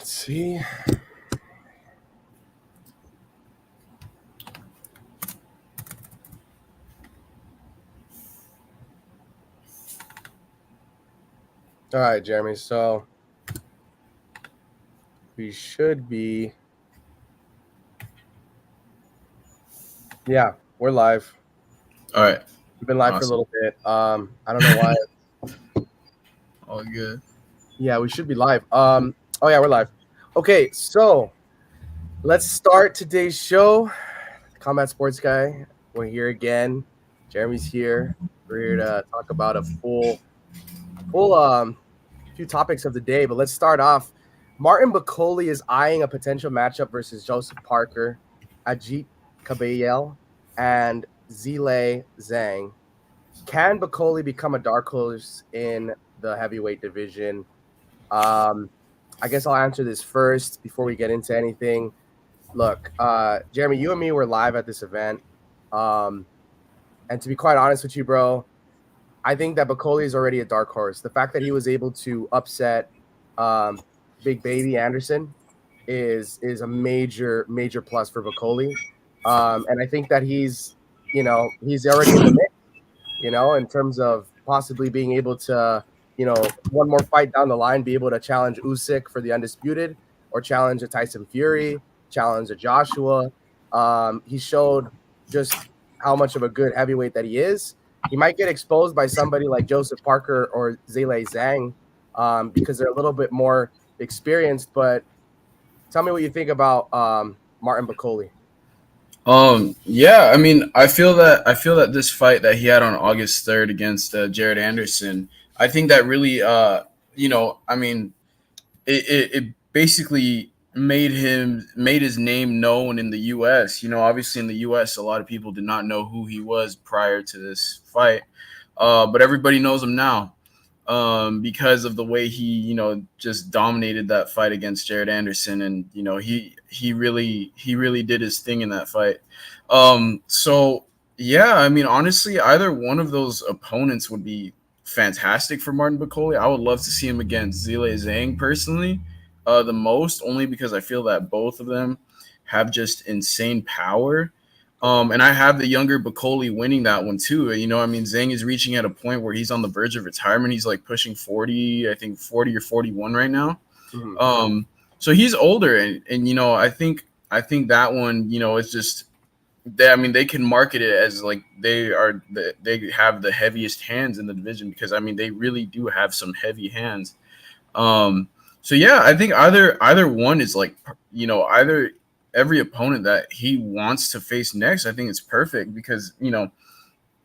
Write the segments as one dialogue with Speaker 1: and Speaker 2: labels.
Speaker 1: see. All right, Jeremy. So we should be. Yeah, we're live.
Speaker 2: All right.
Speaker 1: We've been live for a
Speaker 2: Awesome.
Speaker 1: little bit. I don't know why.
Speaker 2: All good.
Speaker 1: Yeah, we should be live. Oh yeah, we're live. Okay, so let's start today's show. Combat Sports Guy. We're here again. Jeremy's here. We're here to talk about a full few topics of the day. But let's start off. Martin Bakole is eyeing a potential matchup versus Joseph Parker, Ajit Kabayel, and Zile Zhang. Can Bakole become a dark horse in the heavyweight division? I guess I'll answer this first before we get into anything. Look, Jeremy, you and me were live at this event. And to be quite honest with you, bro, I think that Bakole is already a dark horse. The fact that he was able to upset Big Baby Anderson is a major plus for Bakole. And I think that he's already in the mix, in terms of possibly being able to, one more fight down the line, be able to challenge Usyk for the undisputed, or challenge a Tyson Fury, challenge a Joshua. He showed just how much of a good heavyweight that he is. He might get exposed by somebody like Joseph Parker or Zile Zhang because they're a little bit more experienced. But tell me what you think about Martin Bakole.
Speaker 2: Yeah, I mean, I feel that this fight that he had on August 3rd against Jared Anderson, I think that really, I mean, it basically made his name known in the U.S. Obviously in the U.S. a lot of people did not know who he was prior to this fight, but everybody knows him now. Because of the way he, just dominated that fight against Jared Anderson, and he really did his thing in that fight. So yeah, I mean, honestly, either one of those opponents would be fantastic for Martin Bakole. I would love to see him against Zile Zhang personally, the most, only because I feel that both of them have just insane power. And I have the younger Bakole winning that one too. I mean, Zhang is reaching at a point where he's on the verge of retirement. He's like pushing 40, I think 40 or 41 right now.
Speaker 1: Mm-hmm.
Speaker 2: So he's older, and I think that one, it's just they can market it as like they have the heaviest hands in the division, because I mean they really do have some heavy hands. So yeah, I think either one is like, either every opponent that he wants to face next, I think it's perfect, because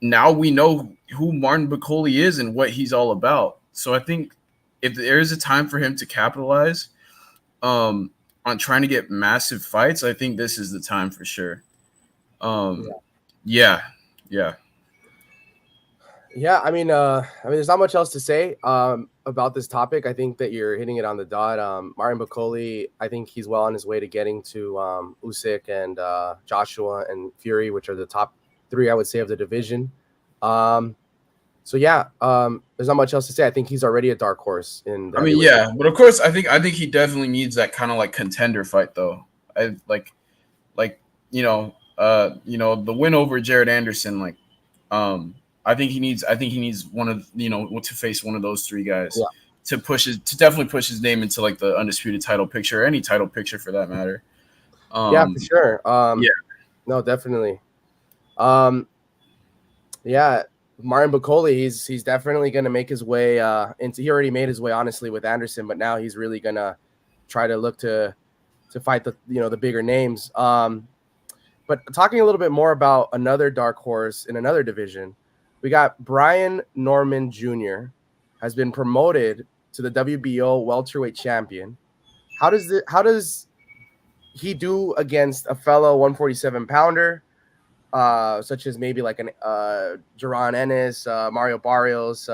Speaker 2: now we know who Martin Bakole is and what he's all about. So I think if there is a time for him to capitalize on trying to get massive fights, I think this is the time for sure. Yeah, yeah.
Speaker 1: Yeah, there's not much else to say about this topic. I think that you're hitting it on the dot. Martin Bakole, I think he's well on his way to getting to Usyk and Joshua and Fury, which are the top three, I would say, of the division. So yeah, there's not much else to say. I think he's already a dark horse in the
Speaker 2: I mean,
Speaker 1: heavyweight.
Speaker 2: yeah, but of course, I think he definitely needs that kind of like contender fight though. I like the win over Jared Anderson. Like, I think he needs one of to face one of those three guys
Speaker 1: Yeah,
Speaker 2: to definitely push his name into like the undisputed title picture, or any title picture for that matter.
Speaker 1: yeah, for sure.
Speaker 2: Yeah,
Speaker 1: No, definitely. Um, yeah, Martin Bakole, he's definitely going to make his way into. He already made his way, honestly, with Anderson, but now he's really going to try to look to fight the bigger names. But talking a little bit more about another dark horse in another division, we got Brian Norman Jr. has been promoted to the WBO welterweight champion. How does he do against a fellow 147 pounder, such as maybe like an Jaron Ennis, Mario Barrios,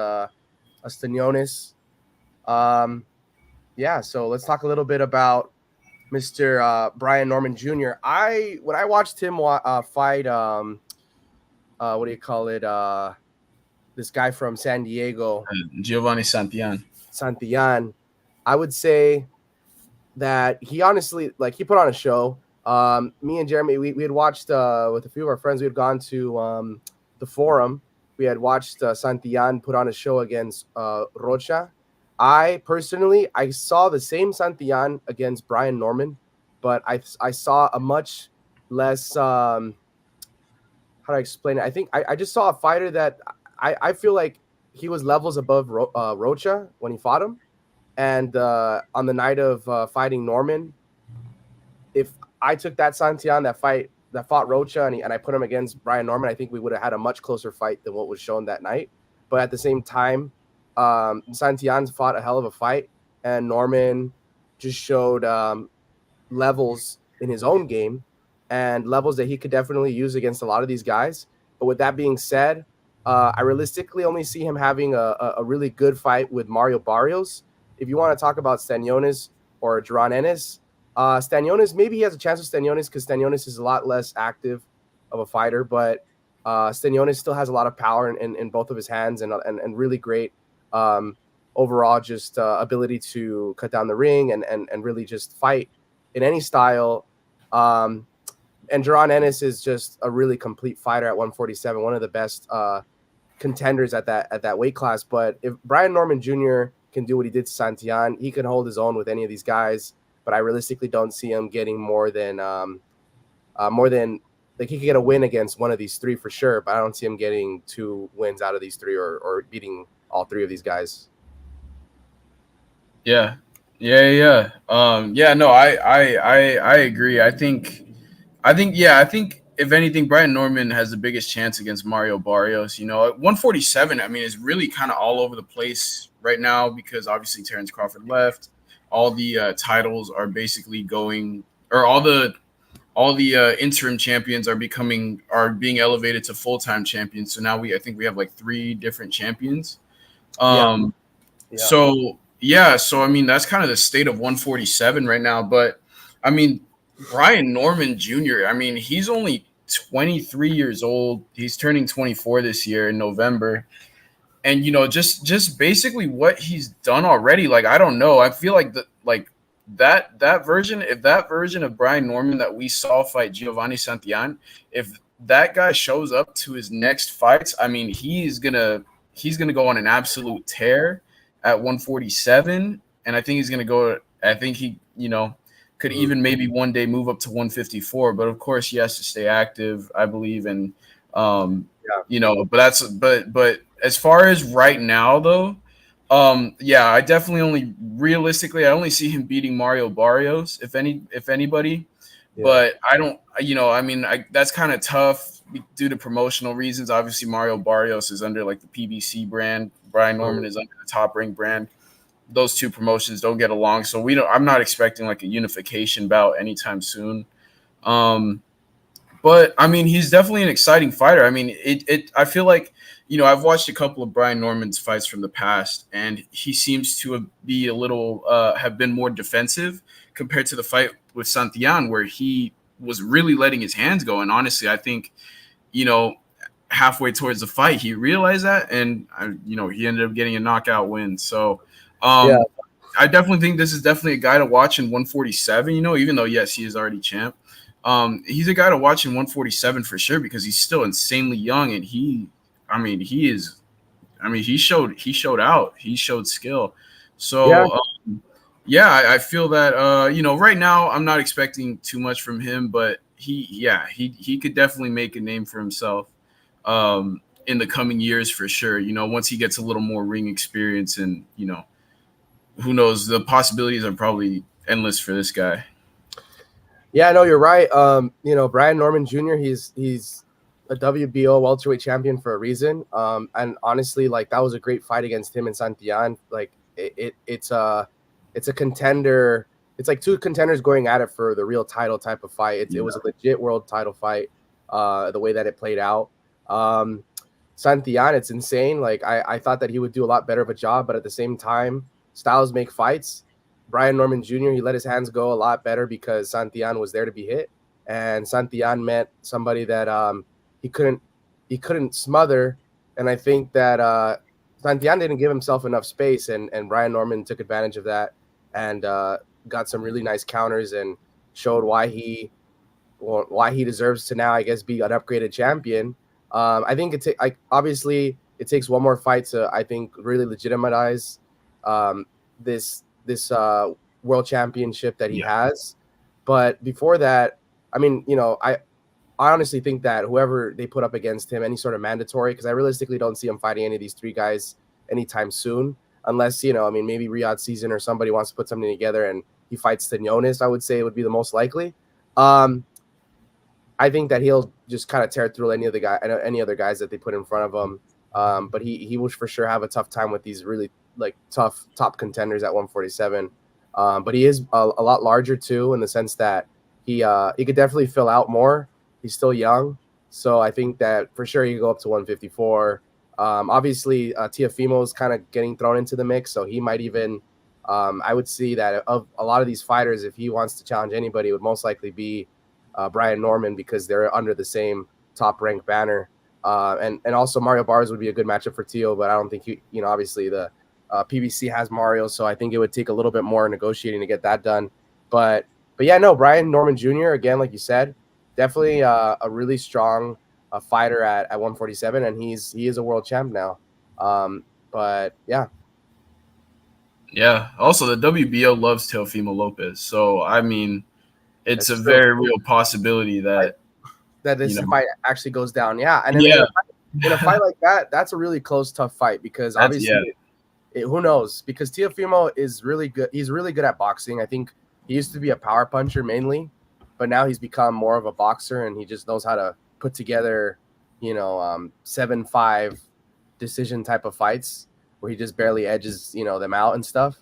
Speaker 1: Astanionis? Yeah, so let's talk a little bit about Mr. Brian Norman Jr. When I watched him fight, what do you call it? This guy from San Diego,
Speaker 2: Giovanni Santillan.
Speaker 1: Santillan. I would say that he honestly, like, he put on a show. Me and Jeremy, we had watched with a few of our friends. We had gone to the Forum. We had watched Santillan put on a show against Rocha. I personally, I saw the same Santillan against Brian Norman, but I saw a much less how do I explain it? I think I just saw a fighter that I feel like he was levels above Rocha when he fought him. And on the night of fighting Norman, if I took that Santillan that fought Rocha and I put him against Brian Norman, I think we would have had a much closer fight than what was shown that night. But at the same time, Santillan fought a hell of a fight, and Norman just showed levels in his own game and levels that he could definitely use against a lot of these guys. But with that being said, I realistically only see him having a really good fight with Mario Barrios. If you want to talk about Stanionis or Duran Ennis, Stanionis, maybe he has a chance with Stanionis because Stanionis is a lot less active of a fighter, but Stanionis still has a lot of power in both of his hands and really great overall just ability to cut down the ring and really just fight in any style. And Duran Ennis is just a really complete fighter at 147, one of the best contenders at that weight class. But if Brian Norman Jr. can do what he did to Santillan, he can hold his own with any of these guys. But I realistically don't see him getting more than like, he could get a win against one of these three for sure. But I don't see him getting 2 wins out of these three or beating all 3 of these guys.
Speaker 2: Yeah. Yeah. No, I agree. I think if anything, Brian Norman has the biggest chance against Mario Barrios. At 147, I mean, it's really kind of all over the place right now because obviously Terrence Crawford left. All the titles are basically going, or all the interim champions are being elevated to full-time champions. So now I think we have like 3 different champions.
Speaker 1: Yeah.
Speaker 2: So I mean, that's kind of the state of 147 right now. But I mean, Brian Norman Jr., I mean, he's only 23 years old. He's turning 24 this year in November. And just basically what he's done already, like, I don't know. I feel like that version of Brian Norman that we saw fight Giovanni Santillan, if that guy shows up to his next fights, I mean, he's gonna go on an absolute tear at 147, and I think he's gonna go. I think he could even maybe one day move up to 154, but of course he has to stay active, I believe, and but as far as right now though, I definitely I only see him beating Mario Barrios if anybody. Yeah. But I don't, I mean, that's kind of tough due to promotional reasons. Obviously Mario Barrios is under like the PBC brand. Brian Norman is under the Top Rank brand. Those 2 promotions don't get along. So I'm not expecting like a unification bout anytime soon. But I mean, he's definitely an exciting fighter. I mean, I feel like, I've watched a couple of Brian Norman's fights from the past, and he seems to have been more defensive compared to the fight with Santillan, where he was really letting his hands go. And honestly, I think, halfway towards the fight, he realized that, and he ended up getting a knockout win. So, I definitely think this is definitely a guy to watch in 147. Even though yes, he is already champ. He's a guy to watch in 147 for sure because he's still insanely young, and he showed out. He showed skill. So I feel that right now I'm not expecting too much from him, but he could definitely make a name for himself in the coming years for sure. Once he gets a little more ring experience, and who knows, the possibilities are probably endless for this guy.
Speaker 1: Yeah, no, you're right. Brian Norman Jr., he's a WBO welterweight champion for a reason. And honestly, like, that was a great fight against him and Santillan. Like, it's a contender. It's like 2 contenders going at it for the real title type of fight. It was a legit world title fight. The way that it played out. Santillan, it's insane. Like, I thought that he would do a lot better of a job, but at the same time, styles make fights. Brian Norman Jr., he let his hands go a lot better because Santillan was there to be hit, and Santillan met somebody that he couldn't smother, and I think that Santillan didn't give himself enough space, and Brian Norman took advantage of that, and got some really nice counters and showed why he deserves to now, I guess, be an upgraded champion. I think obviously it takes one more fight to, I think, really legitimize um, this world championship that he
Speaker 2: Yeah.
Speaker 1: has. But before that, I mean, I honestly think that whoever they put up against him, any sort of mandatory, because I realistically don't see him fighting any of these three guys anytime soon, unless, I mean, maybe Riyadh season or somebody wants to put something together and he fights Stanionis, I would say it would be the most likely. Um, I think that he'll just kind of tear through any other guys that they put in front of him. But he will for sure have a tough time with these really like tough top contenders at 147. But he is a lot larger too, in the sense that he could definitely fill out more. He's still young, so I think that for sure he could go up to 154. Obviously, Tiafimo is kind of getting thrown into the mix, so he might even. I would see that of a lot of these fighters, if he wants to challenge anybody, it would most likely be Brian Norman, because they're under the same top ranked banner. And also Mario Barros would be a good matchup for Tio, but I don't think obviously the PBC has Mario, so I think it would take a little bit more negotiating to get that done. But yeah, no, Brian Norman Jr. again, like you said, definitely a really strong fighter at 147, and he is a world champ now. But yeah,
Speaker 2: Yeah. Also, the WBO loves Teofimo Lopez, so I mean, it's
Speaker 1: that's
Speaker 2: a
Speaker 1: true.
Speaker 2: very real possibility
Speaker 1: Right.
Speaker 2: that
Speaker 1: That
Speaker 2: you
Speaker 1: this
Speaker 2: know.
Speaker 1: fight actually goes down. Yeah, and
Speaker 2: Yeah.
Speaker 1: in a fight like that, that's a really close, tough fight, because
Speaker 2: That's yeah.
Speaker 1: obviously who knows? Because Teofimo is really good. He's really good at boxing. I think he used to be a power puncher mainly, but now he's become more of a boxer, and he just knows how to put together, 7-5 decision type of fights where he just barely edges, them out and stuff.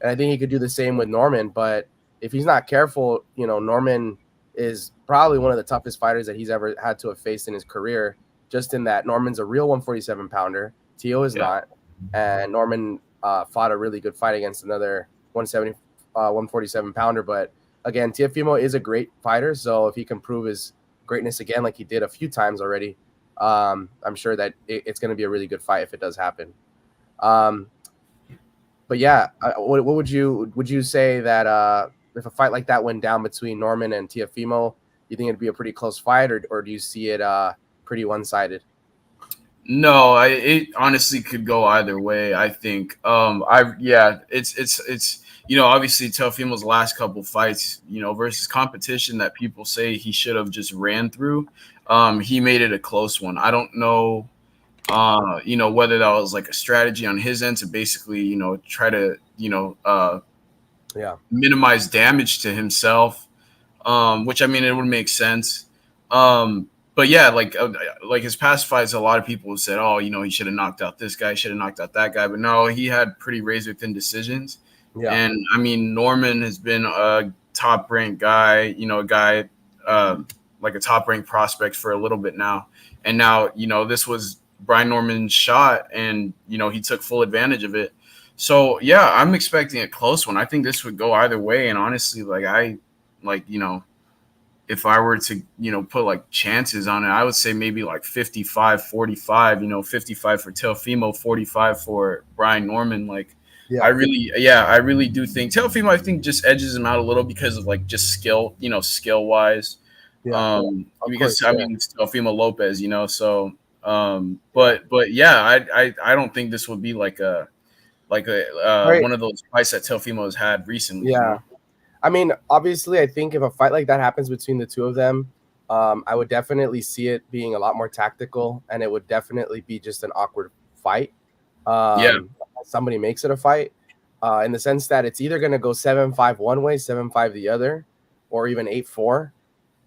Speaker 1: And I think he could do the same with Norman. But if he's not careful, Norman is probably one of the toughest fighters that he's ever had to have faced in his career. Just in that Norman's a real 147 pounder, Tio is
Speaker 2: Yeah.
Speaker 1: not, and Norman fought a really good fight against another 170, 147 pounder. But again, Teofimo is a great fighter, so if he can prove his greatness again, like he did a few times already, I'm sure that it's going to be a really good fight if it does happen. Um, but yeah, what would you say that if a fight like that went down between Norman and Teofimo, you think it'd be a pretty close fight, or do you see it pretty one sided?
Speaker 2: No, it honestly could go either way. I think. It's obviously Teofimo's last couple fights, versus competition that people say he should have just ran through. He made it a close one. I don't know, whether that was like a strategy on his end to basically, try to,
Speaker 1: Yeah,
Speaker 2: minimize damage to himself, which I mean it would make sense. But yeah, like his past fights, a lot of people have said, oh, he should have knocked out this guy, should have knocked out that guy, but no, he had pretty razor thin decisions.
Speaker 1: yeah,
Speaker 2: And I mean, Norman has been a top ranked guy, a guy like a top ranked prospect for a little bit now, and now this was Brian Norman's shot, and he took full advantage of it. So yeah, I'm expecting a close one. I think this would go either way, and honestly, like if I were to, put like chances on it, I would say maybe like 55-45, 55 for Teofimo, 45 for Brian Norman. Like
Speaker 1: yeah,
Speaker 2: I really do think Teofimo, I think, just edges him out a little because of like just skill, skill wise.
Speaker 1: yeah. Of
Speaker 2: Because
Speaker 1: course,
Speaker 2: I
Speaker 1: yeah.
Speaker 2: mean, it's Teofimo Lopez, so but yeah, I don't think this would be
Speaker 1: All right.
Speaker 2: one of those fights that Teofimo has had recently.
Speaker 1: Yeah. I mean, obviously, I think if a fight like that happens between the two of them, I would definitely see it being a lot more tactical, and it would definitely be just an awkward fight.
Speaker 2: Yeah,
Speaker 1: Somebody makes it a fight, in the sense that it's either going to go 7-5 one way, 7-5 the other, or even 8-4.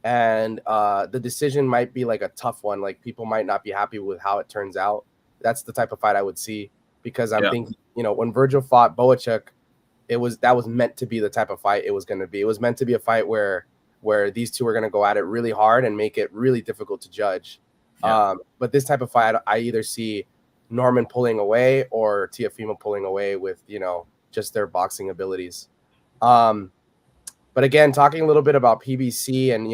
Speaker 1: And the decision might be like a tough one. Like people might not be happy with how it turns out. That's the type of fight I would see, because I'm
Speaker 2: yeah,
Speaker 1: thinking, when Virgil fought Boachuk, that was meant to be the type of fight it was going to be. It was meant to be a fight where these two are going to go at it really hard and make it really difficult to judge.
Speaker 2: yeah,
Speaker 1: But this type of fight, I either see Norman pulling away or Teofimo pulling away with just their boxing abilities. Um, but again, talking a little bit about PBC and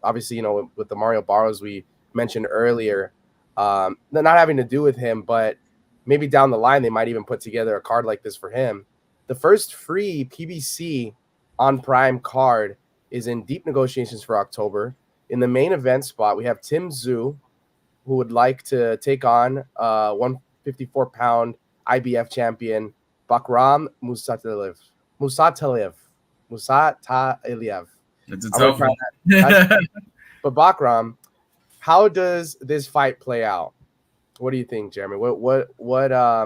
Speaker 1: obviously with the Mario Barros we mentioned earlier, not having to do with him, but maybe down the line they might even put together a card like this for him. The first free PBC on Prime card is in deep negotiations for October. In the main event spot, we have Tim Tszyu, who would like to take on 154-pound IBF champion Bakram Musatalev. Musatalev. Musatalev.
Speaker 2: It's a
Speaker 1: I'm gonna
Speaker 2: tough
Speaker 1: try
Speaker 2: one.
Speaker 1: that. But Bakram, how does this fight play out? What do you think, Jeremy? What are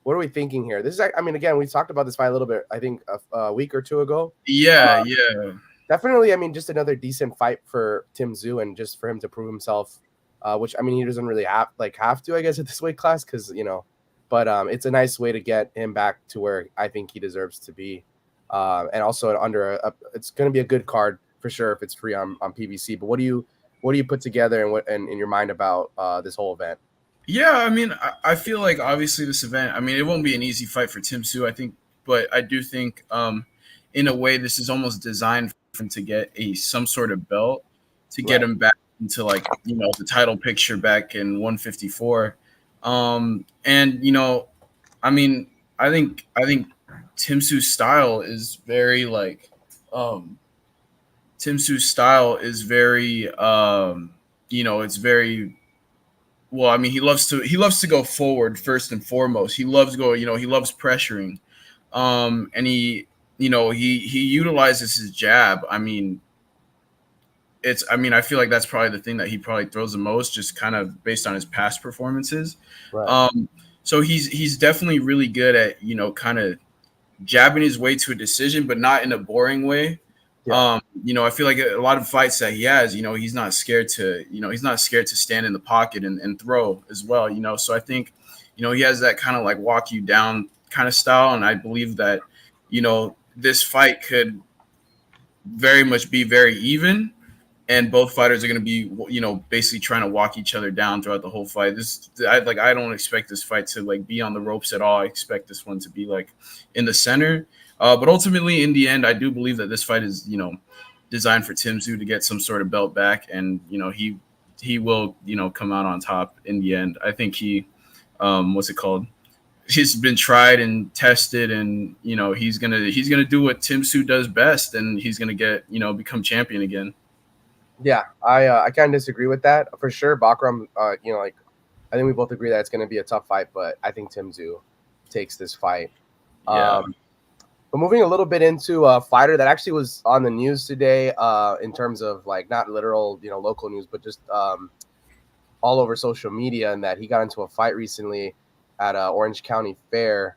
Speaker 1: we thinking here? This is, I mean, again, we talked about this fight a little bit, I think a week or two ago.
Speaker 2: Yeah, yeah.
Speaker 1: Definitely, I mean, just another decent fight for Tim Tszyu, and just for him to prove himself, which, I mean, he doesn't really have to, I guess, at this weight class, because, but it's a nice way to get him back to where I think he deserves to be. And also under it's going to be a good card for sure if it's free on PBC. But what do you put together and in your mind about this whole event?
Speaker 2: Yeah, I mean, I feel like obviously this event, I mean, it won't be an easy fight for Tim Tszyu, I think, but I do think in a way this is almost designed for him to get some sort of belt to get him back into like, the title picture back in 154. And, I mean, I think Tim Tszyu's style is very like Tim Tszyu's style is very it's very well, I mean, he loves to go forward first and foremost. He loves he loves pressuring. And he utilizes his jab. I mean, I feel like that's probably the thing that he probably throws the most, just kind of based on his past performances.
Speaker 1: Right.
Speaker 2: So he's definitely really good at, kind of jabbing his way to a decision, but not in a boring way. Yeah. I feel like a lot of fights that he has, he's not scared to stand in the pocket and throw as well, So I think, he has that kind of like walk you down kind of style. And I believe that, this fight could very much be very even. And both fighters are going to be, basically trying to walk each other down throughout the whole fight. I don't expect this fight to like be on the ropes at all. I expect this one to be like in the center. But ultimately, in the end, I do believe that this fight is, designed for Tim Tszyu to get some sort of belt back, and he will, come out on top in the end. I think he, what's it called? He's been tried and tested, and he's gonna do what Tim Tszyu does best, and he's gonna get become champion again.
Speaker 1: Yeah, I kind of disagree with that for sure. Bakram, I think we both agree that it's going to be a tough fight, but I think Tim Tszyu takes this fight.
Speaker 2: Yeah.
Speaker 1: But moving a little bit into a fighter that actually was on the news today, in terms of like not literal, local news, but just all over social media, and that he got into a fight recently at Orange County Fair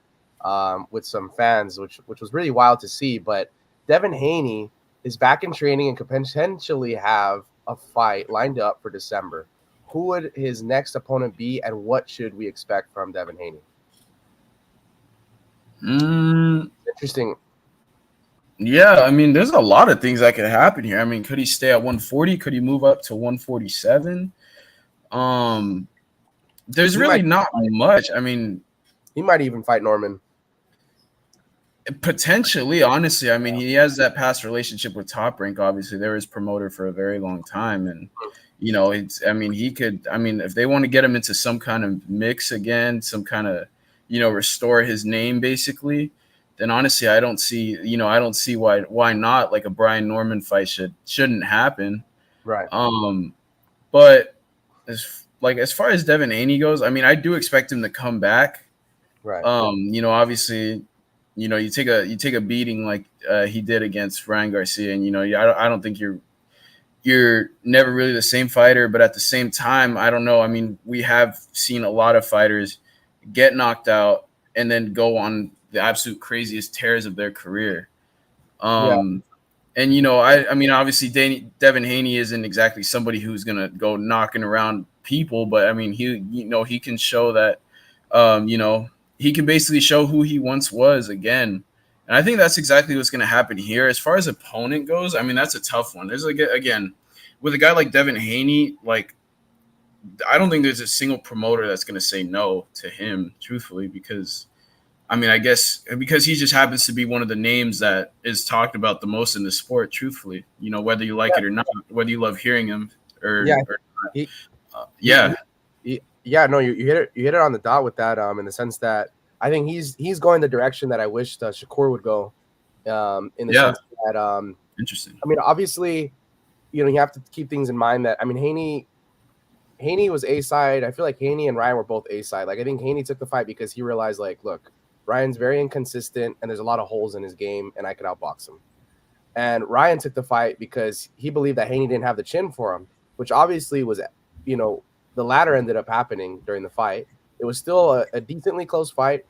Speaker 1: with some fans, which was really wild to see. But Devin Haney is back in training and could potentially have a fight lined up for December. Who would his next opponent be, and what should we expect from Devin Haney? Interesting.
Speaker 2: Yeah, I mean, there's a lot of things that could happen here. I mean, could he stay at 140? Could he move up to 147? There's really not much. I mean,
Speaker 1: he might even fight Norman.
Speaker 2: Potentially, honestly. I mean, he has that past relationship with Top Rank. Obviously, they were his promoter for a very long time, and he could. I mean, if they want to get him into some kind of mix again, some kind of, restore his name, basically, then honestly, I don't see why not. Like a Brian Norman fight shouldn't happen,
Speaker 1: right?
Speaker 2: But as far as Devin Haney goes, I mean, I do expect him to come back,
Speaker 1: right?
Speaker 2: Obviously. You take a beating like he did against Ryan Garcia, and I don't think you're never really the same fighter. But at the same time, I don't know. I mean, we have seen a lot of fighters get knocked out and then go on the absolute craziest tears of their career. And I mean, obviously, Devin Haney isn't exactly somebody who's gonna go knocking around people, but I mean, he can show that, he can basically show who he once was again. And I think that's exactly what's going to happen here. As far as opponent goes, I mean, that's a tough one. There's again, with a guy like Devin Haney, like, I don't think there's a single promoter that's going to say no to him, truthfully, because, I mean, I guess because he just happens to be one of the names that is talked about the most in the sport, truthfully, whether you like it or not, whether you love hearing him or not.
Speaker 1: Yeah, no, you hit it on the dot with that. In the sense that I think he's going the direction that I wished Shakur would go. in the
Speaker 2: Yeah,
Speaker 1: sense that
Speaker 2: interesting.
Speaker 1: I mean, obviously, you have to keep things in mind that I mean, Haney was A side. I feel like Haney and Ryan were both A side. Like I think Haney took the fight because he realized, like, look, Ryan's very inconsistent and there's a lot of holes in his game, and I could outbox him. And Ryan took the fight because he believed that Haney didn't have the chin for him, which obviously was, the latter ended up happening during the fight. It was still a decently close fight,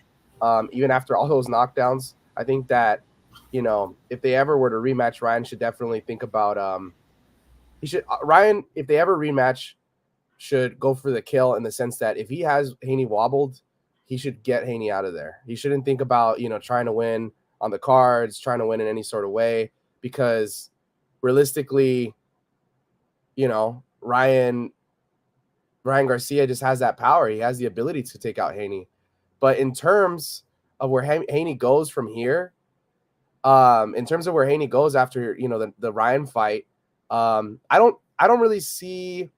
Speaker 1: even after all those knockdowns. I think that, if they ever were to rematch, Ryan should definitely think about Ryan, if they ever rematch, should go for the kill in the sense that if he has Haney wobbled, he should get Haney out of there. He shouldn't think about, trying to win on the cards, trying to win in any sort of way, because realistically, Ryan Garcia just has that power. He has the ability to take out Haney. But in terms of where Haney goes from here, in terms of where Haney goes after, the Ryan fight, I don't really see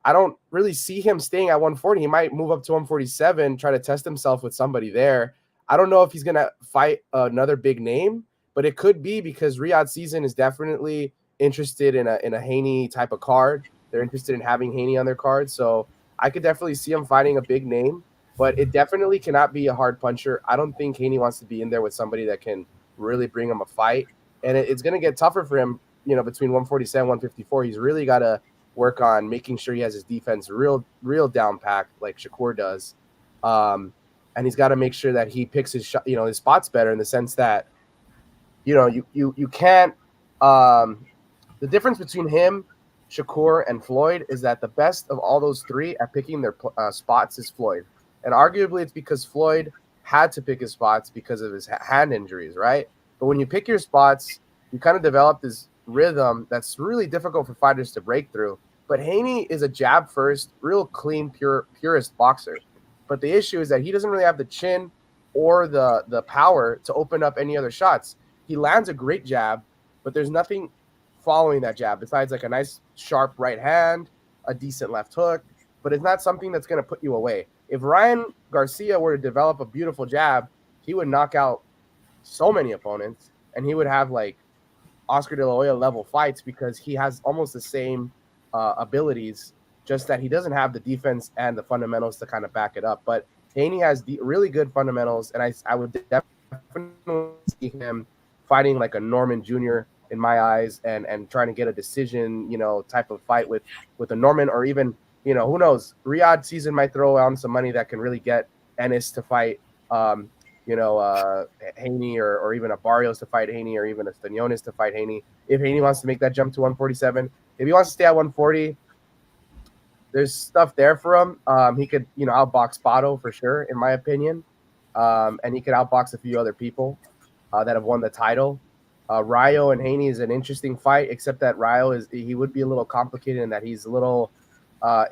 Speaker 1: him staying at 140. He might move up to 147, try to test himself with somebody there. I don't know if he's going to fight another big name, but it could be because Riyadh Season is definitely interested in a Haney type of card. They're interested in having Haney on their card. So I could definitely see him fighting a big name, but it definitely cannot be a hard puncher. I don't think Haney wants to be in there with somebody that can really bring him a fight. And it's going to get tougher for him, between 147, 154. He's really got to work on making sure he has his defense real down packed like Shakur does. And he's got to make sure that he picks his shot, his spots better in the sense that, you can't, the difference between him, Shakur, and Floyd is that the best of all those three at picking their spots is Floyd. And arguably it's because Floyd had to pick his spots because of his hand injuries, right? But when you pick your spots, you kind of develop this rhythm that's really difficult for fighters to break through. But Haney is a jab first, real clean, purist boxer. But the issue is that he doesn't really have the chin or the power to open up any other shots. He lands a great jab, but there's nothing following that jab besides like a nice sharp right hand, a decent left hook, but it's not something that's going to put you away. If Ryan Garcia were to develop a beautiful jab, he would knock out so many opponents, and he would have like Oscar De La Hoya level fights because he has almost the same abilities, just that he doesn't have the defense and the fundamentals to kind of back it up. But Haney has really good fundamentals, and I would definitely see him fighting like a Norman Jr. in my eyes, and trying to get a decision, type of fight with a Norman, or even, who knows, Riyadh Season might throw on some money that can really get Ennis to fight, Haney, or even a Barrios to fight Haney, or even a Stanionis to fight Haney. If Haney wants to make that jump to 147, if he wants to stay at 140, there's stuff there for him. He could, outbox Pato for sure, in my opinion. And he could outbox a few other people that have won the title. Rayo and Haney is an interesting fight, except that Rayo he would be a little complicated in that he's a little.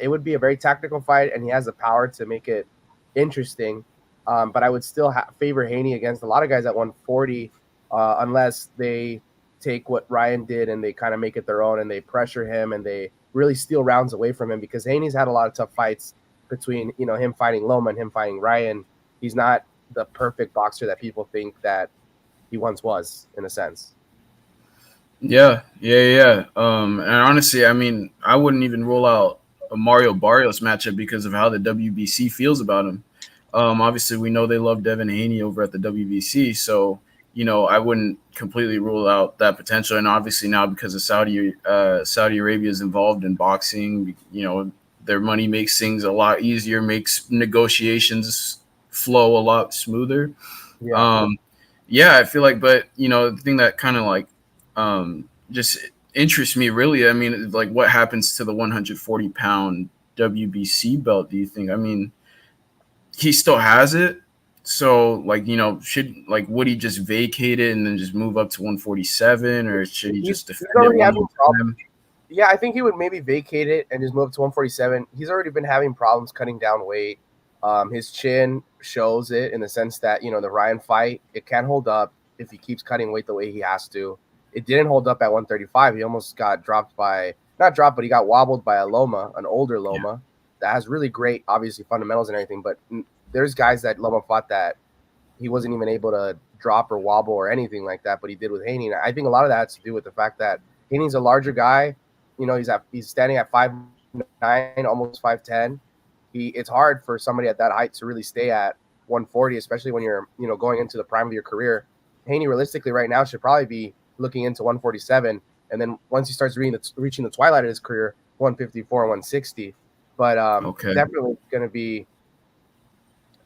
Speaker 1: It would be a very tactical fight, and he has the power to make it interesting. But I would still favor Haney against a lot of guys at 140, unless they take what Ryan did and they kind of make it their own, and they pressure him and they really steal rounds away from him, because Haney's had a lot of tough fights between, him fighting Loma and him fighting Ryan. He's not the perfect boxer that people think that he once was, in a sense.
Speaker 2: Yeah. And honestly, I mean, I wouldn't even rule out a Mario Barrios matchup because of how the WBC feels about him. Obviously, we know they love Devin Haney over at the WBC, so I wouldn't completely rule out that potential. And obviously now, because of Saudi Arabia is involved in boxing, their money makes things a lot easier, makes negotiations flow a lot smoother.
Speaker 1: Yeah.
Speaker 2: Yeah, I feel like, but the thing that kind of like just interests me really, I mean, like, what happens to the 140-pound WBC belt? Do you think? I mean, he still has it, so like, would he just vacate it and then just move up to 147, or should he just defend it one more time?
Speaker 1: Yeah, I think he would maybe vacate it and just move up to 147. He's already been having problems cutting down weight. His chin shows it in the sense that, the Ryan fight, it can't hold up if he keeps cutting weight the way he has to. It didn't hold up at 135. He almost got not dropped, but he got wobbled by a Loma, an older Loma, that has really great, obviously, fundamentals and everything. But there's guys that Loma fought that he wasn't even able to drop or wobble or anything like that, but he did with Haney. And I think a lot of that has to do with the fact that Haney's a larger guy. You know, he's standing at 5'9", almost 5'10". It's hard for somebody at that height to really stay at 140, especially when you're, you know, going into the prime of your career. Haney realistically right now should probably be looking into 147, and then once he starts reaching the twilight of his career, 154 and 160. But definitely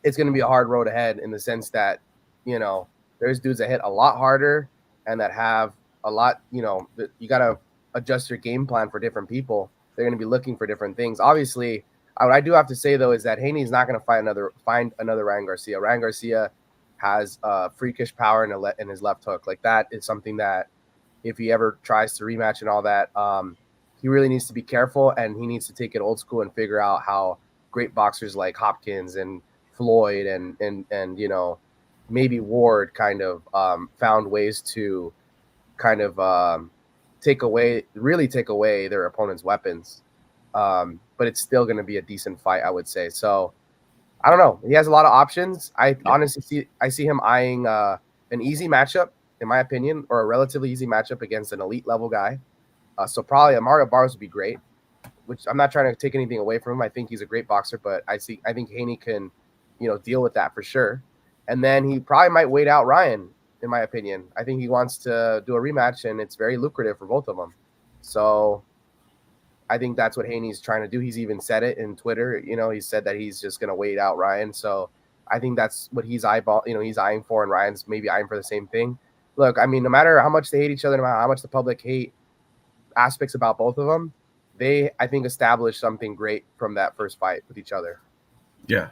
Speaker 1: it's going to be a hard road ahead in the sense that, you know, there's dudes that hit a lot harder and that have a lot, you know, you got to adjust your game plan for different people. They're going to be looking for different things. Obviously, what I do have to say, though, is that Haney's not going to find another Ryan Garcia. Ryan Garcia has freakish power in his left hook. Like, that is something that if he ever tries to rematch and all that, he really needs to be careful, and he needs to take it old school and figure out how great boxers like Hopkins and Floyd and you know, maybe Ward kind of found ways to kind of take away their opponent's weapons. But it's still going to be a decent fight, I would say. So I don't know. He has a lot of options. Honestly see him eyeing an easy matchup, in my opinion, or a relatively easy matchup against an elite level guy. So probably a Mario Barros would be great, which I'm not trying to take anything away from him. I think he's a great boxer, but I think Haney can, you know, deal with that for sure. And then he probably might wait out Ryan, in my opinion. I think he wants to do a rematch, and it's very lucrative for both of them. So I think that's what Haney's trying to do. He's even said it in Twitter. You know, he said that he's just going to wait out Ryan. So I think that's what he's eyeing for, and Ryan's maybe eyeing for the same thing. Look, I mean, no matter how much they hate each other, no matter how much the public hate aspects about both of them, I think, established something great from that first fight with each other.
Speaker 2: Yeah.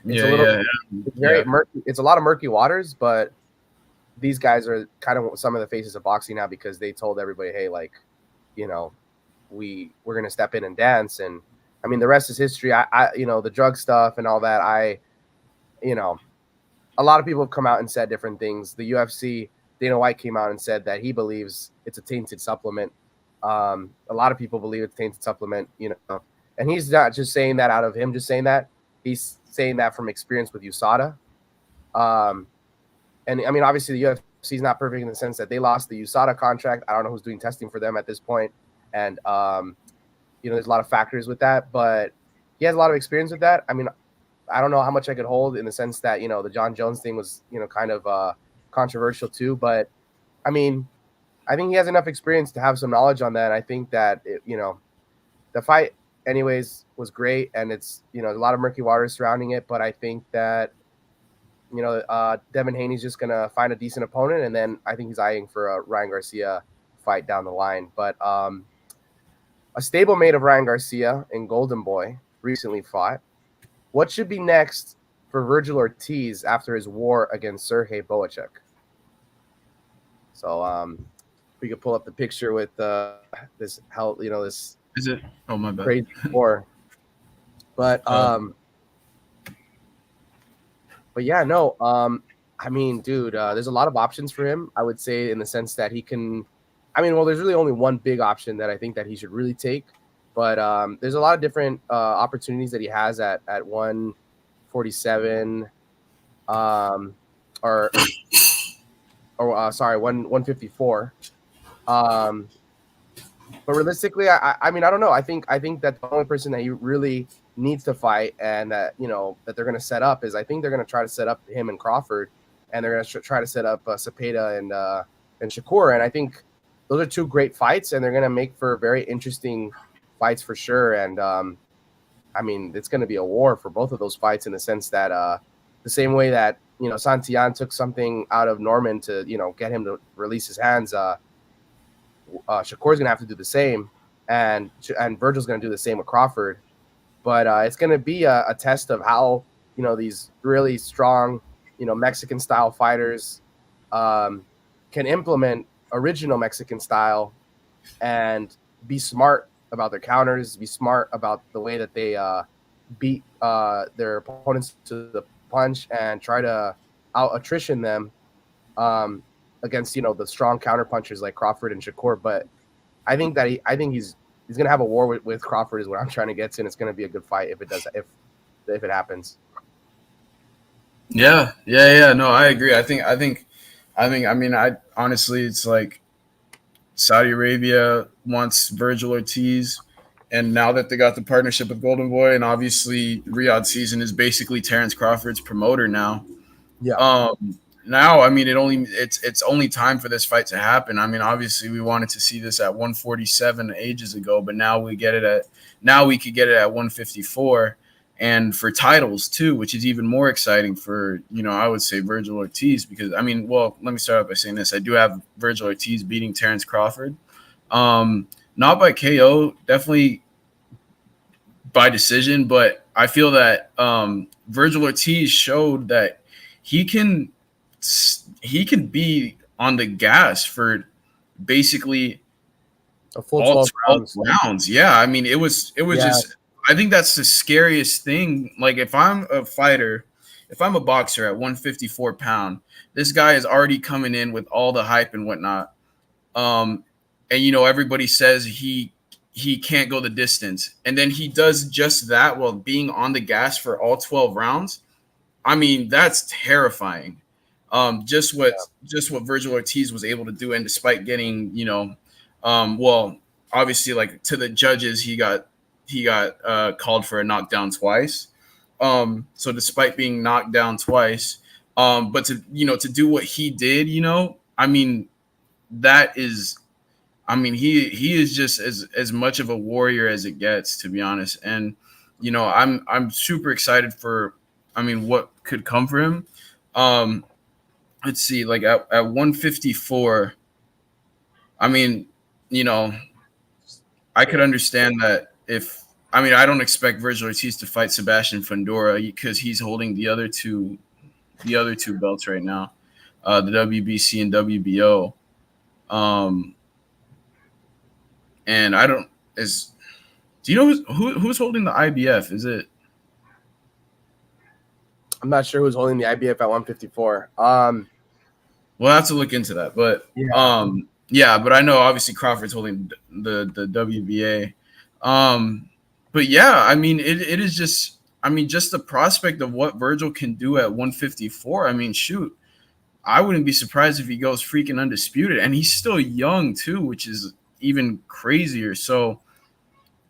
Speaker 1: It's very murky. It's a lot of murky waters, but these guys are kind of some of the faces of boxing now because they told everybody, hey, like, you know, we're going to step in and dance. And I mean, the rest is history. I you know, the drug stuff and all that, you know, a lot of people have come out and said different things. The UFC, Dana White came out and said that he believes it's a tainted supplement. A lot of people believe it's a tainted supplement, you know, and he's not just saying that out of him just saying that. He's saying that from experience with USADA. And I mean, obviously the UFC is not perfect in the sense that they lost the USADA contract. I don't know who's doing testing for them at this point. And, you know, there's a lot of factors with that, but he has a lot of experience with that. I mean, I don't know how much I could hold in the sense that, you know, the John Jones thing was, you know, kind of controversial too. But I mean, I think he has enough experience to have some knowledge on that. I think that, you know, the fight anyways was great, and it's, you know, a lot of murky waters surrounding it. But I think that, you know, Devin Haney's just going to find a decent opponent, and then I think he's eyeing for a Ryan Garcia fight down the line. But a stablemate of Ryan Garcia and Golden Boy recently fought. What should be next for Virgil Ortiz after his war against Sergey Boachek? So we could pull up the picture with this
Speaker 2: is it? Oh, my bad.
Speaker 1: Crazy war. But yeah, no. I mean, dude, there's a lot of options for him. I would say in the sense that he can. I mean, well, there's really only one big option that I think that he should really take. But there's a lot of different opportunities that he has at 147, or 154. But realistically, I mean, I don't know. I think that the only person that he really needs to fight, and that, you know, that they're going to set up, is I think they're going to try to set up him and Crawford, and they're going to try to set up Cepeda and Shakur. And I think those are two great fights, and they're going to make for very interesting fights for sure. And I mean, it's going to be a war for both of those fights in the sense that the same way that, you know, Santillan took something out of Norman to, you know, get him to release his hands. Shakur's going to have to do the same, and Virgil's going to do the same with Crawford. But it's going to be a test of how, you know, these really strong, you know, Mexican style fighters can implement original Mexican style and be smart about their counters, be smart about the way that they beat their opponents to the punch, and try to out attrition them against, you know, the strong counter punchers like Crawford and Shakur. But I think that he's going to have a war with Crawford is what I'm trying to get to, and it's going to be a good fight if it happens.
Speaker 2: Yeah. No, I agree. I mean, I honestly, it's like Saudi Arabia wants Virgil Ortiz, and now that they got the partnership with Golden Boy, and obviously Riyadh Season is basically Terrence Crawford's promoter now.
Speaker 1: Yeah.
Speaker 2: Now, I mean, it's only time for this fight to happen. I mean, obviously, we wanted to see this at 147 ages ago, but now we could get it at 154, and for titles too, which is even more exciting for I would say Virgil Ortiz because I mean, well, let me start out by saying this: I do have Virgil Ortiz beating Terrence Crawford, not by KO, definitely by decision, but I feel that Virgil Ortiz showed that he can he can be on the gas for basically
Speaker 1: A full
Speaker 2: all
Speaker 1: 12
Speaker 2: 12
Speaker 1: rounds.
Speaker 2: rounds. Yeah, I mean it was
Speaker 1: Yeah.
Speaker 2: just I think that's the scariest thing. Like if I'm a fighter, if I'm a boxer at 154 pound, this guy is already coming in with all the hype and whatnot. Um, and everybody says he can't go the distance, and then he does just that while being on the gas for all 12 rounds. I mean, that's terrifying. Just what Virgil Ortiz was able to do, and despite getting well, obviously, like to the judges, he got called for a knockdown twice. So despite being knocked down twice, but to do what he did, I mean, that is he is just as much of a warrior as it gets, to be honest. And I'm super excited for what could come for him. Let's see, like at 154, I mean, you know, I could understand that if I don't expect Virgil Ortiz to fight Sebastian Fundora because he's holding the other two belts right now, the WBC and WBO. Um, and I don't is do you know who's holding the IBF? Is it
Speaker 1: I'm not sure who's holding the IBF at 154.
Speaker 2: We'll have to look into that. But
Speaker 1: Yeah.
Speaker 2: yeah, but I know obviously Crawford's holding the WBA. But yeah, I mean it is just just the prospect of what Virgil can do at 154. I mean, shoot, I wouldn't be surprised if he goes freaking undisputed, and he's still young too, which is even crazier. So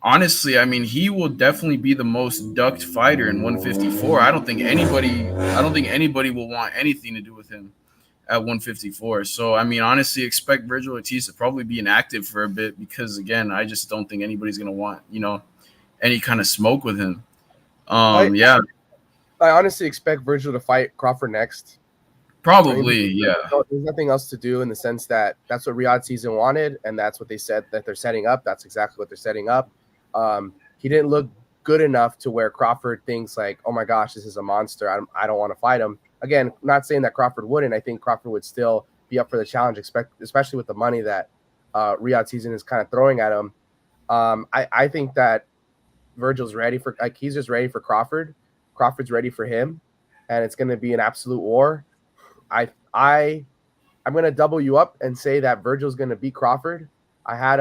Speaker 2: honestly, I mean, he will definitely be the most ducked fighter in 154. I don't think anybody will want anything to do with him at 154. So I mean, honestly, expect Virgil Ortiz to probably be inactive for a bit because again, I just don't think anybody's gonna want any kind of smoke with him.
Speaker 1: I,
Speaker 2: Yeah,
Speaker 1: I honestly expect Virgil to fight Crawford next. I mean,
Speaker 2: probably. Yeah,
Speaker 1: there's nothing else to do in the sense that that's what Riyadh season wanted, and that's what they said that they're setting up. That's exactly what they're setting up. He didn't look good enough to where Crawford thinks like, oh my gosh, this is a monster. I don't want to fight him. Again, not saying that Crawford wouldn't. I think Crawford would still be up for the challenge, especially with the money that Riyadh season is kind of throwing at him. I think that Virgil's ready for he's just ready for Crawford. Crawford's ready for him, and it's going to be an absolute war. I'm going to double you up and say that Virgil's going to beat Crawford. I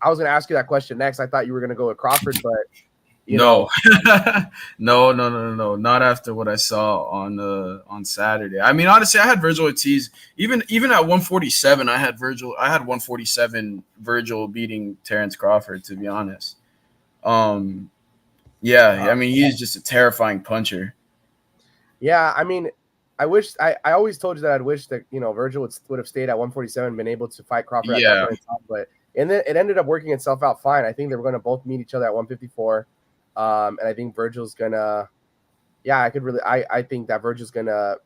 Speaker 1: was going to ask you that question next. I thought you were going to go with Crawford, but
Speaker 2: no, no, not after what I saw on Saturday. I mean, honestly, I had Virgil Ortiz even at 147. I had 147 Virgil beating Terrence Crawford. To be honest, yeah, I mean, he's just a terrifying puncher.
Speaker 1: Yeah, I mean, I always told you that I'd wish that Virgil would have stayed at 147, been able to fight Crawford at that point in time, but and then it ended up working itself out fine. I think they were going to both meet each other at 154, and I think Virgil's gonna, yeah, I think that Virgil's gonna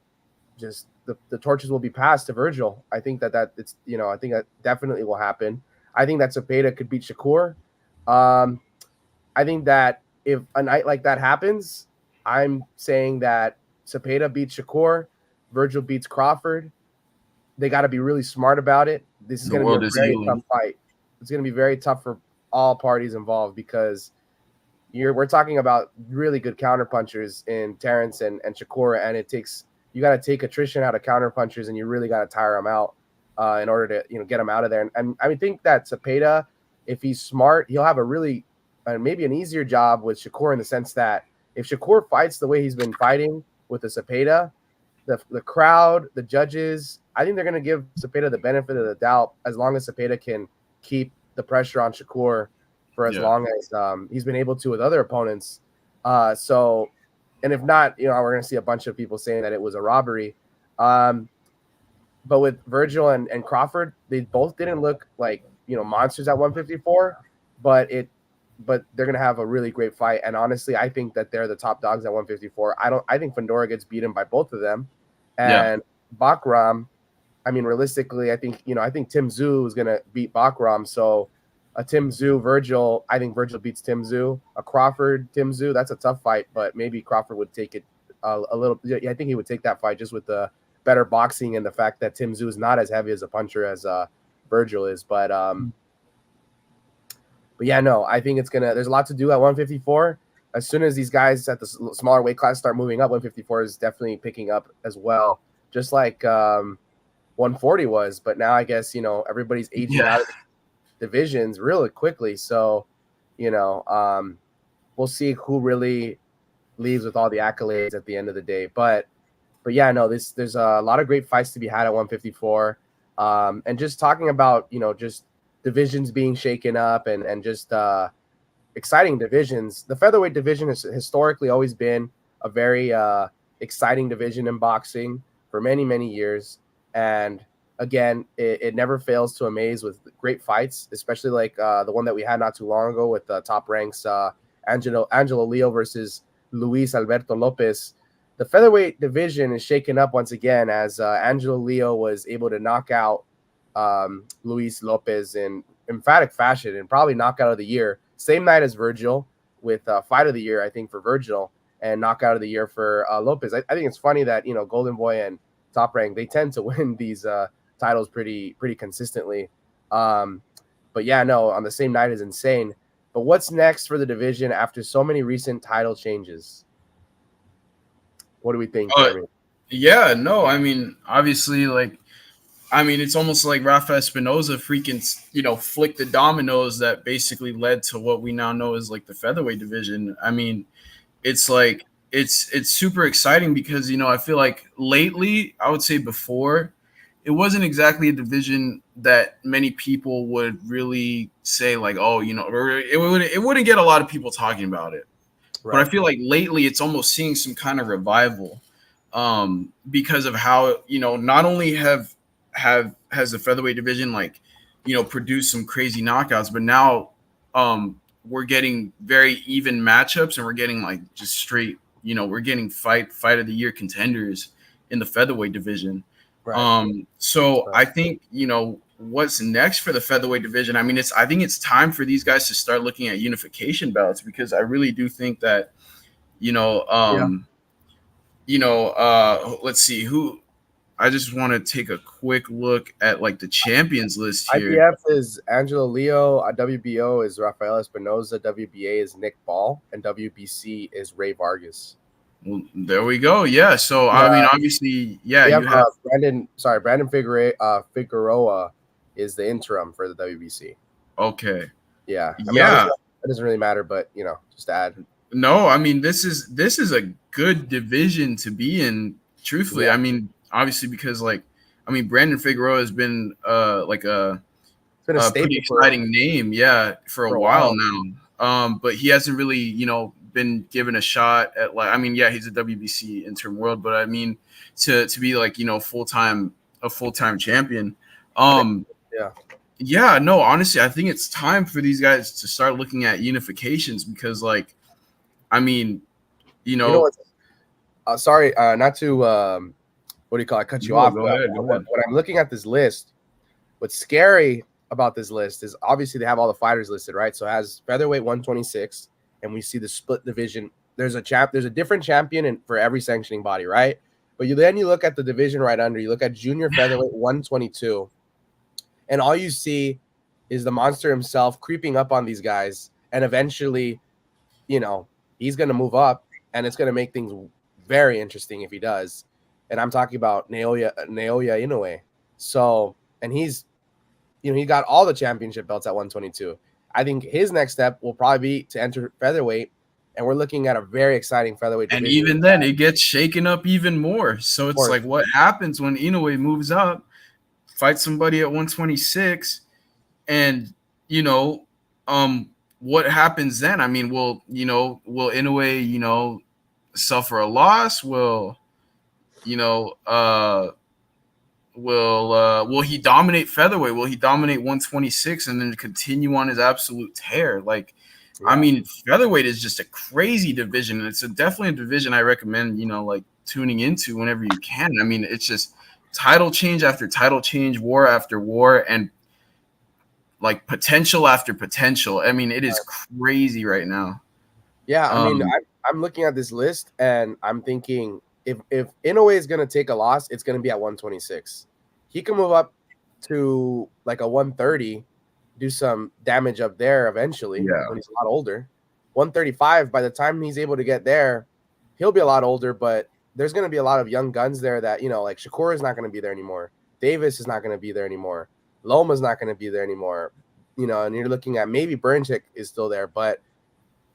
Speaker 1: just the torches will be passed to Virgil. I think that it's I think that definitely will happen. I think that Zepeda could beat Shakur. I think that if a night like that happens, I'm saying that Zepeda beats Shakur, Virgil beats Crawford. They got to be really smart about it. This is going to be a very tough fight. It's going to be very tough for all parties involved because we're talking about really good counterpunchers in Terrence and Shakur, and you got to take attrition out of counterpunchers, and you really got to tire them out in order to get them out of there. And I think that Zepeda, if he's smart, he'll have a really maybe an easier job with Shakur in the sense that if Shakur fights the way he's been fighting with the Cepeda, the crowd, the judges, I think they're going to give Cepeda the benefit of the doubt as long as Cepeda can keep the pressure on Shakur for as long as he's been able to with other opponents. And if not, we're going to see a bunch of people saying that it was a robbery. But with Virgil and Crawford, they both didn't look like, monsters at 154, but they're going to have a really great fight. And honestly, I think that they're the top dogs at 154. I think Fundora gets beaten by both of them. And Bakram, I mean, realistically, I think Tim Tszyu is going to beat Bakram. So a Tim Tszyu, Virgil, I think Virgil beats Tim Tszyu. A Crawford, Tim Tszyu, that's a tough fight, but maybe Crawford would take it a little. Yeah, I think he would take that fight just with the better boxing and the fact that Tim Tszyu is not as heavy as a puncher as Virgil is. But yeah, no, I think there's a lot to do at 154. As soon as these guys at the smaller weight class start moving up, 154 is definitely picking up as well, just like 140 was. But now I guess, everybody's aging out of divisions really quickly. So, we'll see who really leaves with all the accolades at the end of the day. But yeah, no, there's a lot of great fights to be had at 154. And just talking about, just divisions being shaken up and just exciting divisions. The featherweight division has historically always been a very exciting division in boxing for many, many years. And again, it never fails to amaze with great fights, especially like the one that we had not too long ago with top ranks Angelo Leo versus Luis Alberto Lopez. The featherweight division is shaken up once again as Angelo Leo was able to knock out Luis Lopez in emphatic fashion and probably knockout of the year. Same night as Virgil with fight of the year, I think, for Virgil, and knockout of the year for Lopez. I think it's funny that, Golden Boy and Top Rank, they tend to win these titles pretty consistently. But yeah, no, on the same night is insane. But what's next for the division after so many recent title changes? What do we think, Jeremy?
Speaker 2: Yeah, no, I mean, obviously, it's almost like Rafa Espinoza freaking, flicked the dominoes that basically led to what we now know as like the featherweight division. I mean, it's like it's super exciting because, I feel like lately, I would say before, it wasn't exactly a division that many people would really say like, oh, or it wouldn't get a lot of people talking about it. Right. But I feel like lately it's almost seeing some kind of revival because of how, not only has the featherweight division produced some crazy knockouts, but now we're getting very even matchups and we're getting just straight, we're getting fight of the year contenders in the featherweight division. Right. So right. I think, what's next for the featherweight division? I mean, I think it's time for these guys to start looking at unification belts because I really do think that, let's see who. I just want to take a quick look at the champions list here.
Speaker 1: IBF is Angelo Leo, WBO is Rafael Espinoza, WBA is Nick Ball, and WBC is Ray Vargas.
Speaker 2: Well, there we go. Yeah. So I mean, obviously, yeah.
Speaker 1: You have Brandon Figueroa is the interim for the WBC.
Speaker 2: Okay.
Speaker 1: Yeah. I mean, it doesn't really matter, but just to add.
Speaker 2: No, I mean, this is a good division to be in. Truthfully, I mean, obviously because Brandon Figueroa has been a pretty exciting name, for a while now. But he hasn't really, been given a shot at he's a WBC interim world, but I mean to be a full-time champion. No, honestly, I think it's time for these guys to start looking at unifications because
Speaker 1: sorry, not to what do you call it? Cut you off.
Speaker 2: Go ahead.
Speaker 1: When I'm looking at this list, what's scary about this list is obviously they have all the fighters listed, right? So it has featherweight 126, and we see the split division. There's a different champion for every sanctioning body, right? But then you look at the division right under. You look at junior featherweight 122, and all you see is the monster himself creeping up on these guys, and eventually, he's going to move up, and it's going to make things very interesting if he does. And I'm talking about Naoya Inoue. So, and he's, he got all the championship belts at 122. I think his next step will probably be to enter featherweight and we're looking at a very exciting featherweight
Speaker 2: And
Speaker 1: division.
Speaker 2: even then, it gets shaken up even more. So
Speaker 1: Of
Speaker 2: it's
Speaker 1: course,
Speaker 2: like, what happens when Inoue moves up, fights somebody at 126, and you know, what happens then? I mean, will Inoue, suffer a loss? You know, uh, will he dominate featherweight? Will he dominate 126 and then continue on his absolute tear? Like, I
Speaker 1: yeah.
Speaker 2: mean, featherweight is just a crazy division, and it's definitely a division I recommend, like tuning into whenever you can. I mean, it's just title change after title change, war after war, and like potential after potential. I mean, it is crazy right now.
Speaker 1: Yeah, I mean,
Speaker 2: Um,
Speaker 1: I'm looking at this list and I'm thinking if Inoue is gonna take a loss, it's gonna be at 126. He can move up to like a 130, do some damage up there eventually
Speaker 2: yeah,
Speaker 1: when he's a lot older. 135, by the time he's able to get there, he'll be a lot older, but there's gonna be a lot of young guns there that, like Shakur is not gonna be there anymore. Davis is not gonna be there anymore. Loma's not gonna be there anymore. And you're looking at maybe Burnchick is still there, but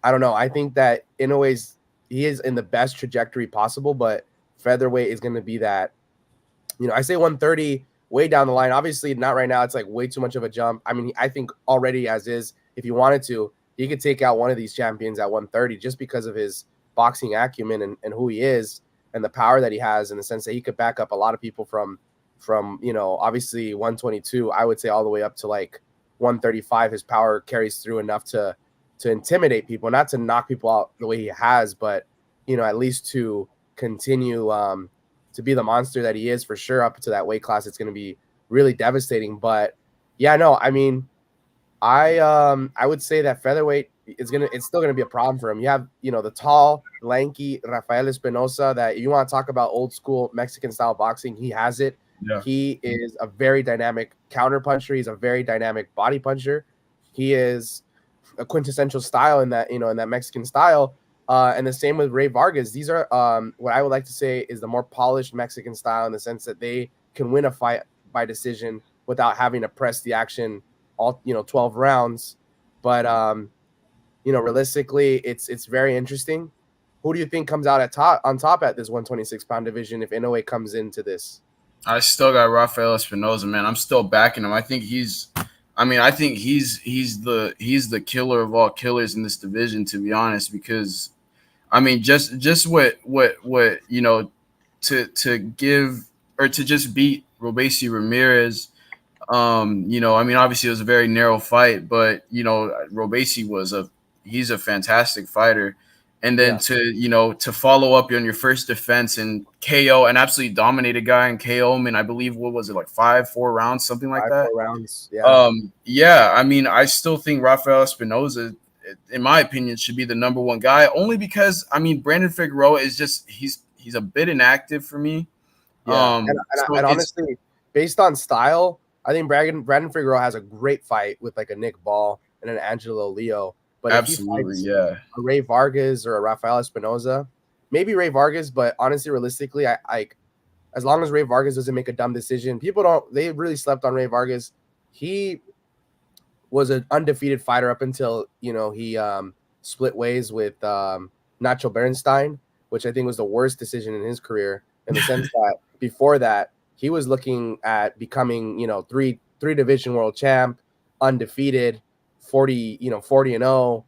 Speaker 1: I don't know. I think that in a ways he is in the best trajectory possible, but featherweight is going to be that. I say 130 way down the line. Obviously, not right now. It's like way too much of a jump. I mean, I think already as is, if he wanted to, he could take out one of these champions at 130 just because of his boxing acumen and who he is and the power that he has in the sense that he could back up a lot of people from obviously 122. I would say all the way up to like 135. His power carries through enough to intimidate people, not to knock people out the way he has, but at least to continue to be the monster that he is for sure up to that weight class. It's going to be really devastating. But yeah, no, I mean, I would say that featherweight it's still gonna be a problem for him. You have the tall, lanky Rafael Espinosa that if you want to talk about old school Mexican style boxing, he has it.
Speaker 2: yeah,
Speaker 1: He is a very dynamic counter puncher. He's a very dynamic body puncher. He is a quintessential style in that Mexican style. And the same with Ray Vargas. These are what I would like to say is the more polished Mexican style in the sense that they can win a fight by decision without having to press the action all 12 rounds. But realistically, it's very interesting. Who do you think comes out on top at this 126-pound division if Inoue comes into this?
Speaker 2: I still got Rafael Espinoza, man. I'm still backing him. I think he's the killer of all killers in this division, to be honest. Because I mean, just what to give or to just beat Robesi Ramirez. I mean, obviously it was a very narrow fight, but Robesi he's a fantastic fighter. And then
Speaker 1: Yeah,
Speaker 2: to follow up on your first defense and KO and absolutely dominate a guy and KO him in, I believe, what was it, like 4 rounds, something like
Speaker 1: five,
Speaker 2: that.
Speaker 1: 4 rounds. Yeah,
Speaker 2: Yeah, I mean, I still think Rafael Espinoza, in my opinion, should be the number one guy, only because I mean Brandon Figueroa is just he's a bit inactive for me.
Speaker 1: yeah. And
Speaker 2: So it's
Speaker 1: honestly, based on style, I think Brandon Figueroa has a great fight with like a Nick Ball and an Angelo Leo. But if he
Speaker 2: absolutely,
Speaker 1: fights
Speaker 2: yeah.
Speaker 1: a Ray Vargas or a Rafael Espinoza, maybe Ray Vargas, but honestly, realistically, I as long as Ray Vargas doesn't make a dumb decision, they really slept on Ray Vargas. He was an undefeated fighter up until he split ways with Nacho Bernstein, which I think was the worst decision in his career in the sense that before that he was looking at becoming three division world champ, undefeated, 40 and 0,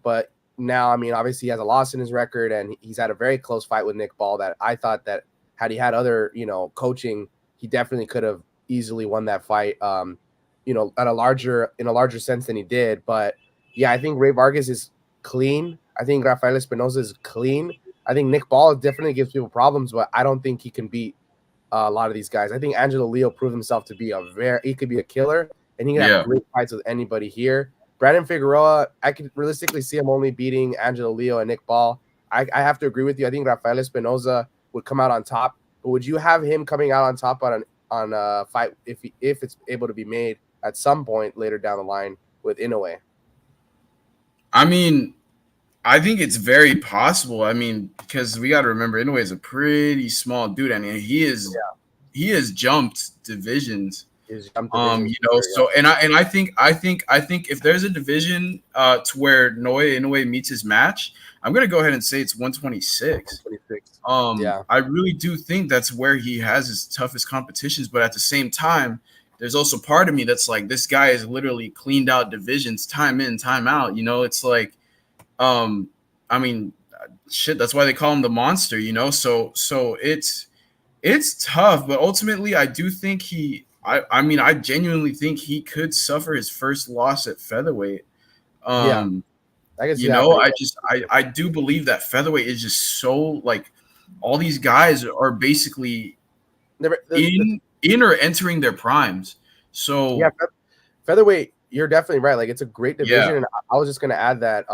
Speaker 1: but now I mean obviously he has a loss in his record and he's had a very close fight with Nick Ball that I thought that had he had other coaching he definitely could have easily won that fight. In a larger sense than he did. But yeah, I think Ray Vargas is clean. I think Rafael Espinosa is clean. I think Nick Ball definitely gives people problems, but I don't think he can beat a lot of these guys. I think Angelo Leo proved himself to be he could be a killer, and he can have
Speaker 2: Yeah.
Speaker 1: great fights with anybody here. Brandon Figueroa, I could realistically see him only beating Angelo Leo and Nick Ball. I have to agree with you. I think Rafael Espinosa would come out on top, but would you have him coming out on top on a fight if it's able to be made at some point later down the line with Inoue?
Speaker 2: I mean, I think it's very possible. I mean, because we got to remember, Inoue is a pretty small dude. I mean, he has jumped divisions.
Speaker 1: His jump division.
Speaker 2: So I think if there's a division to where Inoue meets his match, I'm gonna go ahead and say it's 126.
Speaker 1: 26. Yeah.
Speaker 2: I really do think that's where he has his toughest competitions, but at the same time, there's also part of me that's like, this guy has literally cleaned out divisions time in, time out. It's like, I mean, shit. That's why they call him the monster. So it's tough, but ultimately, I do think I genuinely think he could suffer his first loss at featherweight.
Speaker 1: Yeah. I can see happening.
Speaker 2: I do believe that featherweight is just so like all these guys are basically in or entering their primes. So
Speaker 1: yeah, featherweight, you're definitely right. Like, it's a great division,
Speaker 2: yeah,
Speaker 1: and I was just gonna add that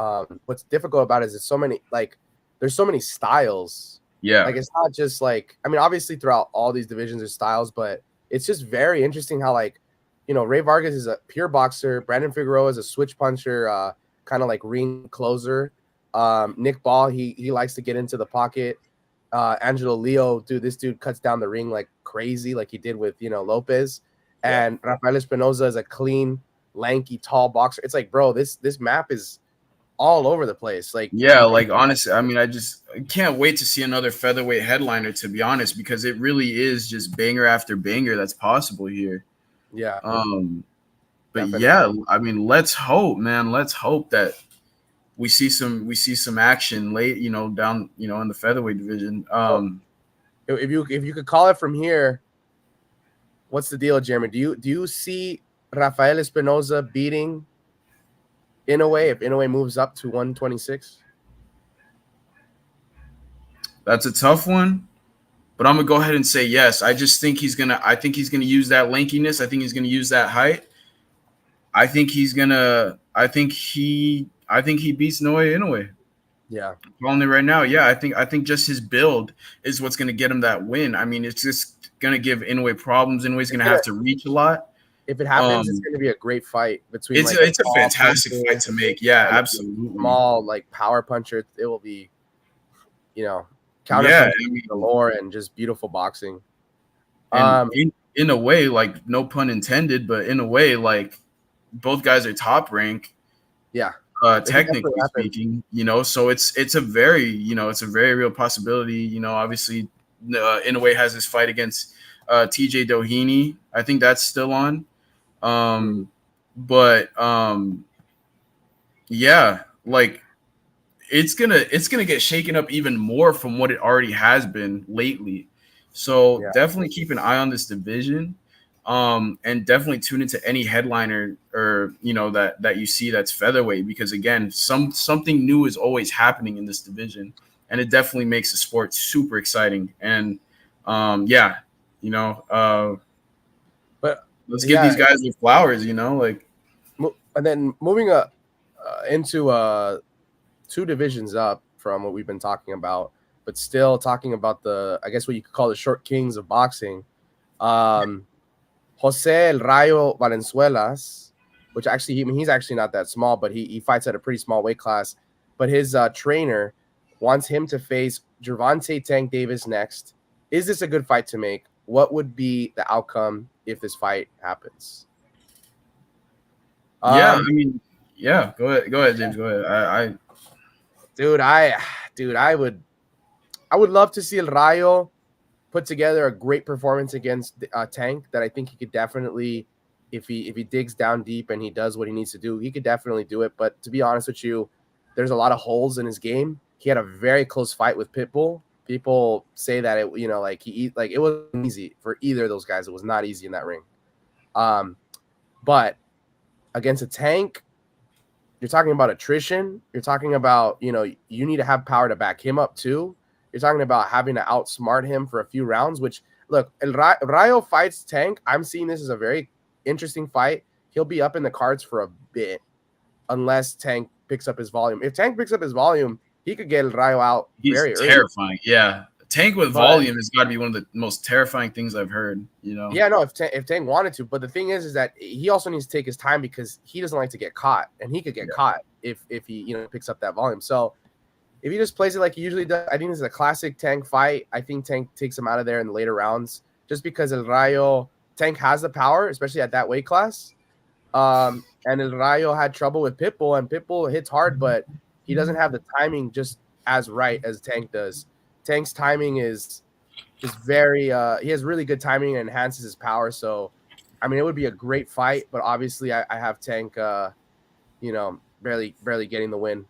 Speaker 1: what's difficult about it is there's so many styles.
Speaker 2: yeah,
Speaker 1: Like, it's not just like, I mean, obviously throughout all these divisions there's styles, but it's just very interesting how, like, Ray Vargas is a pure boxer, Brandon Figueroa is a switch puncher, kind of like ring closer. Nick Ball, he likes to get into the pocket. Angelo Leo, dude, this dude cuts down the ring like crazy, like he did with Lopez. And Rafael Espinoza is a clean, lanky, tall boxer. It's like, bro, this map is all over the place. Like,
Speaker 2: like honestly, I mean, I can't wait to see another featherweight headliner, to be honest, because it really is just banger after banger that's possible here.
Speaker 1: Yeah.
Speaker 2: But
Speaker 1: definitely.
Speaker 2: yeah, I mean, let's hope, man. Let's hope that we see some action late, down, in the featherweight division.
Speaker 1: If you could call it from here, what's the deal, Jeremy? Do you see Rafael Espinoza beating Inoue if Inoue moves up to 126?
Speaker 2: That's a tough one, but I'm gonna go ahead and say yes. I think he's gonna use that lankiness. I think he's gonna use that height. I think he beats Noe Inoue.
Speaker 1: Yeah.
Speaker 2: I'm calling it right now. Yeah, I think just his build is what's gonna get him that win. I mean, it's just gonna give Inoue problems. Inoue's gonna have to reach a lot.
Speaker 1: If it happens, it's going to be a great fight between.
Speaker 2: It's a fantastic fight to make. Yeah, absolutely.
Speaker 1: Small, like, power puncher. It will be, counter galore and just beautiful boxing.
Speaker 2: And in a way, like, no pun intended, but in a way, like, both guys are top rank.
Speaker 1: Yeah.
Speaker 2: Technically speaking, so it's a very real possibility. Obviously, Inoue has this fight against TJ Doheny. I think that's still on. Yeah, like, it's gonna get shaken up even more from what it already has been lately. So definitely keep an eye on this division, and definitely tune into any headliner or that you see that's featherweight, because again, something new is always happening in this division, and it definitely makes the sport super exciting. And but let's give these guys their flowers, like.
Speaker 1: And then moving into two divisions up from what we've been talking about, but still talking about I guess what you could call the short kings of boxing. Jose El Rayo Valenzuelas, which actually he's actually not that small, but he fights at a pretty small weight class. But his trainer wants him to face Gervonta Tank Davis next. Is this a good fight to make? What would be the outcome if this fight happens?
Speaker 2: Go ahead, James. Go ahead.
Speaker 1: I would love to see El Rayo put together a great performance against Tank. That I think he could definitely, if he digs down deep and he does what he needs to do, he could definitely do it. But to be honest with you, there's a lot of holes in his game. He had a very close fight with Pitbull. People say that it wasn't easy for either of those guys. It was not easy in that ring. But against a Tank, you're talking about attrition. You're talking about, you need to have power to back him up too. You're talking about having to outsmart him for a few rounds, which, look, El Rayo fights Tank. I'm seeing this as a very interesting fight. He'll be up in the cards for a bit unless Tank picks up his volume. If Tank picks up his volume, he could get El Rayo out very early.
Speaker 2: Terrifying. Yeah. Tank with volume has got to be one of the most terrifying things I've heard,
Speaker 1: Yeah, no, if Tank wanted to. But the thing is that he also needs to take his time because he doesn't like to get caught. And he could get caught if he, picks up that volume. So if he just plays it like he usually does, I think this is a classic Tank fight. I think Tank takes him out of there in the later rounds just because El Rayo Tank has the power, especially at that weight class. And El Rayo had trouble with Pitbull, and Pitbull hits hard, but he doesn't have the timing just as right as Tank does. Tank's timing is very he has really good timing and enhances his power. So I mean it would be a great fight, but obviously I have Tank barely getting the win.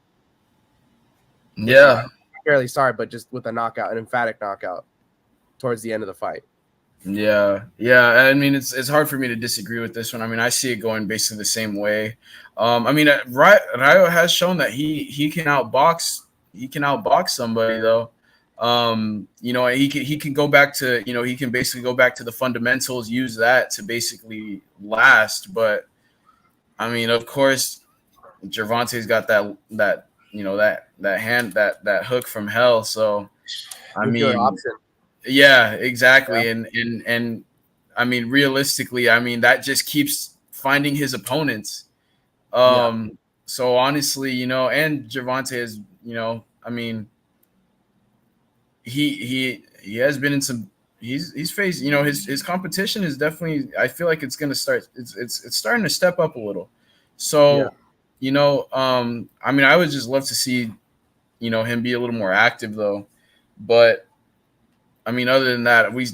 Speaker 2: Yeah.
Speaker 1: Barely, sorry, but just with a knockout, an emphatic knockout towards the end of the fight.
Speaker 2: Yeah, yeah. I mean, it's hard for me to disagree with this one. I mean, I see it going basically the same way. I mean, Rayo has shown that he can outbox somebody though. He can go back to he can basically go back to the fundamentals, use that to basically last. But I mean, of course, Gervonta's got that hand that hook from hell. So I
Speaker 1: Nuclear
Speaker 2: mean.
Speaker 1: option.
Speaker 2: Yeah, exactly.
Speaker 1: Yeah.
Speaker 2: And I mean, realistically, I mean, that just keeps finding his opponents. So honestly, and Gervonta is, I mean, he has been in some he's faced, his competition is definitely, I feel like it's gonna start it's starting to step up a little. So, I mean, I would just love to see, him be a little more active though. But I mean, other than that, we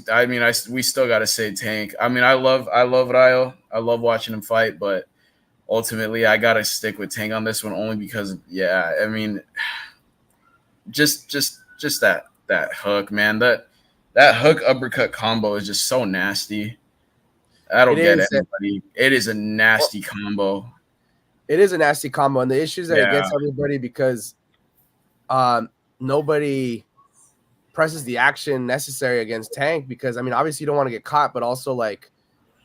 Speaker 2: still got to say Tank. I mean, I love Rayo. I love watching him fight, but ultimately, I got to stick with Tank on this one only because, yeah, I mean, just that hook, man. That hook uppercut combo is just so nasty. That'll get anybody. It is a nasty combo.
Speaker 1: It is a nasty combo, and the issue is that it gets everybody because nobody presses the action necessary against Tank because, I mean, obviously you don't want to get caught, but also like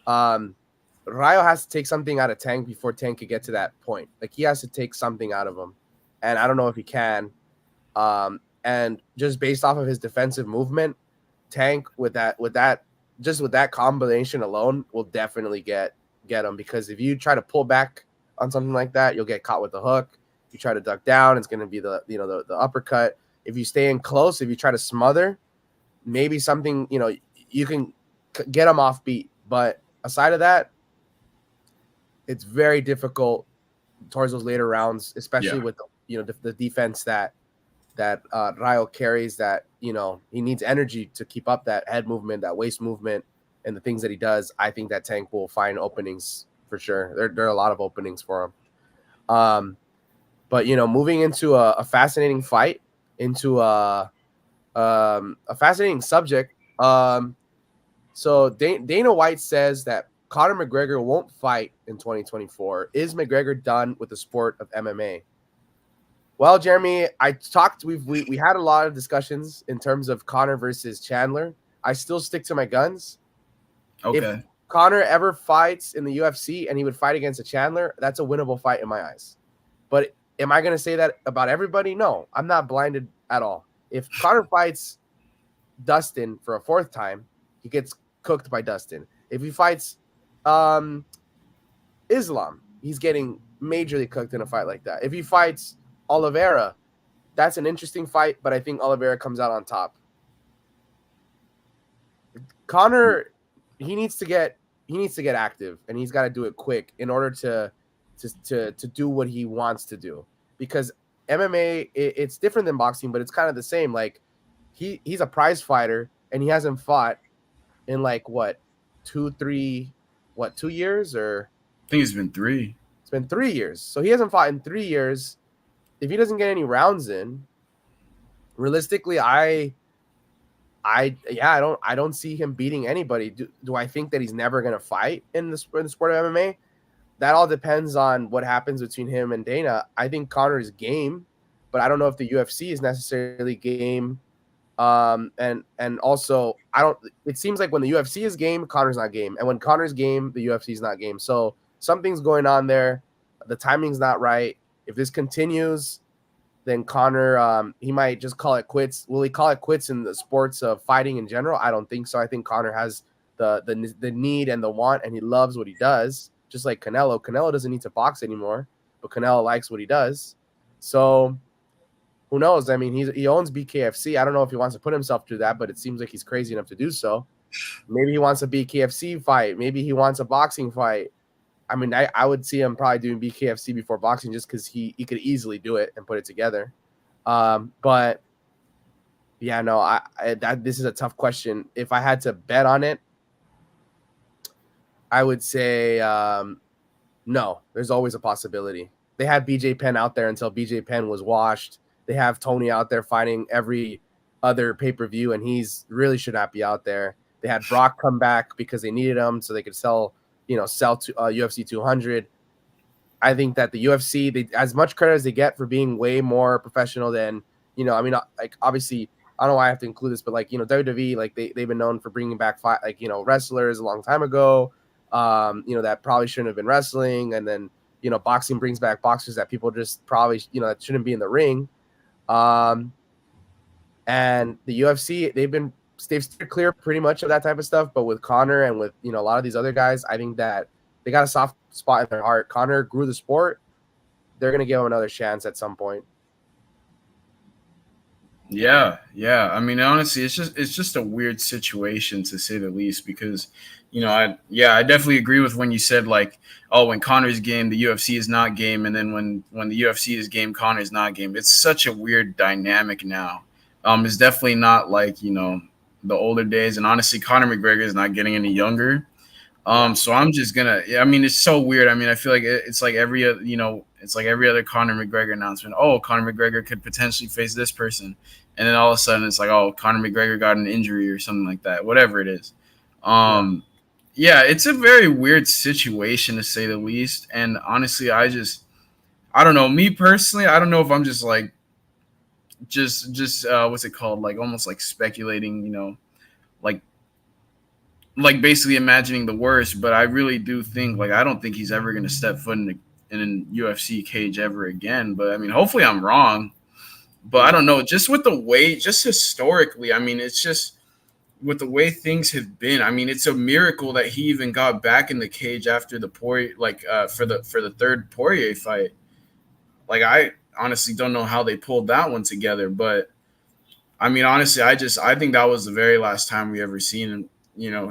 Speaker 1: Rayo has to take something out of Tank before Tank could get to that point. Like he has to take something out of him, and I don't know if he can. And just based off of his defensive movement, Tank with that combination alone will definitely get him, because if you try to pull back on something like that, you'll get caught with the hook. You try to duck down, it's going to be the uppercut. If you stay in close, if you try to smother, maybe something, you can get them off beat. But aside of that, it's very difficult towards those later rounds, especially with the defense that Rayo carries. That he needs energy to keep up that head movement, that waist movement, and the things that he does. I think that Tank will find openings for sure. There are a lot of openings for him. But moving into a fascinating fight, into a fascinating subject. So Dana White says that Conor McGregor won't fight in 2024. Is McGregor done with the sport of MMA? Well, Jeremy, we had a lot of discussions in terms of Conor versus Chandler. I still stick to my guns.
Speaker 2: Okay.
Speaker 1: If Conor ever fights in the UFC and he would fight against a Chandler, that's a winnable fight in my eyes. But am I going to say that about everybody? No, I'm not blinded at all. If Conor fights Dustin for a fourth time, he gets cooked by Dustin. If he fights Islam, he's getting majorly cooked in a fight like that. If he fights Oliveira, that's an interesting fight, but I think Oliveira comes out on top. Conor, he needs to get active, and he's got to do it quick in order to do what he wants to do, because MMA, it's different than boxing, but it's kind of the same. Like he's a prize fighter, and he hasn't fought in like 2 years, or
Speaker 2: I think it's been 3.
Speaker 1: It's been 3 years. So he hasn't fought in 3 years. If he doesn't get any rounds in, realistically, I don't see him beating anybody. Do I think that he's never going to fight in the sport of MMA? That all depends on what happens between him and Dana. I think Conor is game, but I don't know if the UFC is necessarily game. And also, it seems like when the UFC is game, Conor's not game. And when Conor's game, the UFC is not game. So something's going on there. The timing's not right. If this continues, then Conor, he might just call it quits. Will he call it quits in the sports of fighting in general? I don't think so. I think Conor has the need and the want, and he loves what he does. Just like Canelo. Canelo doesn't need to box anymore, but Canelo likes what he does. So who knows? I mean, he owns BKFC. I don't know if he wants to put himself through that, but it seems like he's crazy enough to do so. Maybe he wants a BKFC fight. Maybe he wants a boxing fight. I mean, I would see him probably doing BKFC before boxing just because he could easily do it and put it together. But yeah, no, this is a tough question. If I had to bet on it, I would say no. There's always a possibility. They had BJ Penn out there until BJ Penn was washed. They have Tony out there fighting every other pay-per-view, and he's really should not be out there. They had Brock come back because they needed him so they could sell to UFC 200. I think that the UFC, they as much credit as they get for being way more professional than, I mean, like obviously, I don't know why I have to include this, but like, WWE, like they've been known for bringing back wrestlers a long time ago, that probably shouldn't have been wrestling. And then, boxing brings back boxers that people just probably, that shouldn't be in the ring. And the UFC, they've steered clear pretty much of that type of stuff. But with Conor and with, a lot of these other guys, I think that they got a soft spot in their heart. Conor grew the sport. They're going to give him another chance at some point.
Speaker 2: Yeah. I mean, honestly, it's just a weird situation to say the least because, I definitely agree with when you said like, oh, when Conor's game, the UFC is not game, and then when the UFC is game, Conor's not game. It's such a weird dynamic now. It's definitely not like the older days, and honestly, Conor McGregor is not getting any younger. So I'm just gonna. I mean, it's so weird. I mean, I feel like it's like every other Conor McGregor announcement. Oh, Conor McGregor could potentially face this person, and then all of a sudden it's like, oh, Conor McGregor got an injury or something like that. Whatever it is. Yeah, it's a very weird situation to say the least. And honestly, I don't know. Me personally, I don't know if I'm just like, just what's it called? Like almost like speculating, like basically imagining the worst, but I really do think I don't think he's ever going to step foot in a UFC cage ever again. But I mean, hopefully I'm wrong. But I don't know. Just with the way, just historically, I mean, it's just with the way things have been. I mean, it's a miracle that he even got back in the cage after the Poirier, for the third Poirier fight. Like I honestly don't know how they pulled that one together, but I mean, honestly, I think that was the very last time we ever seen him.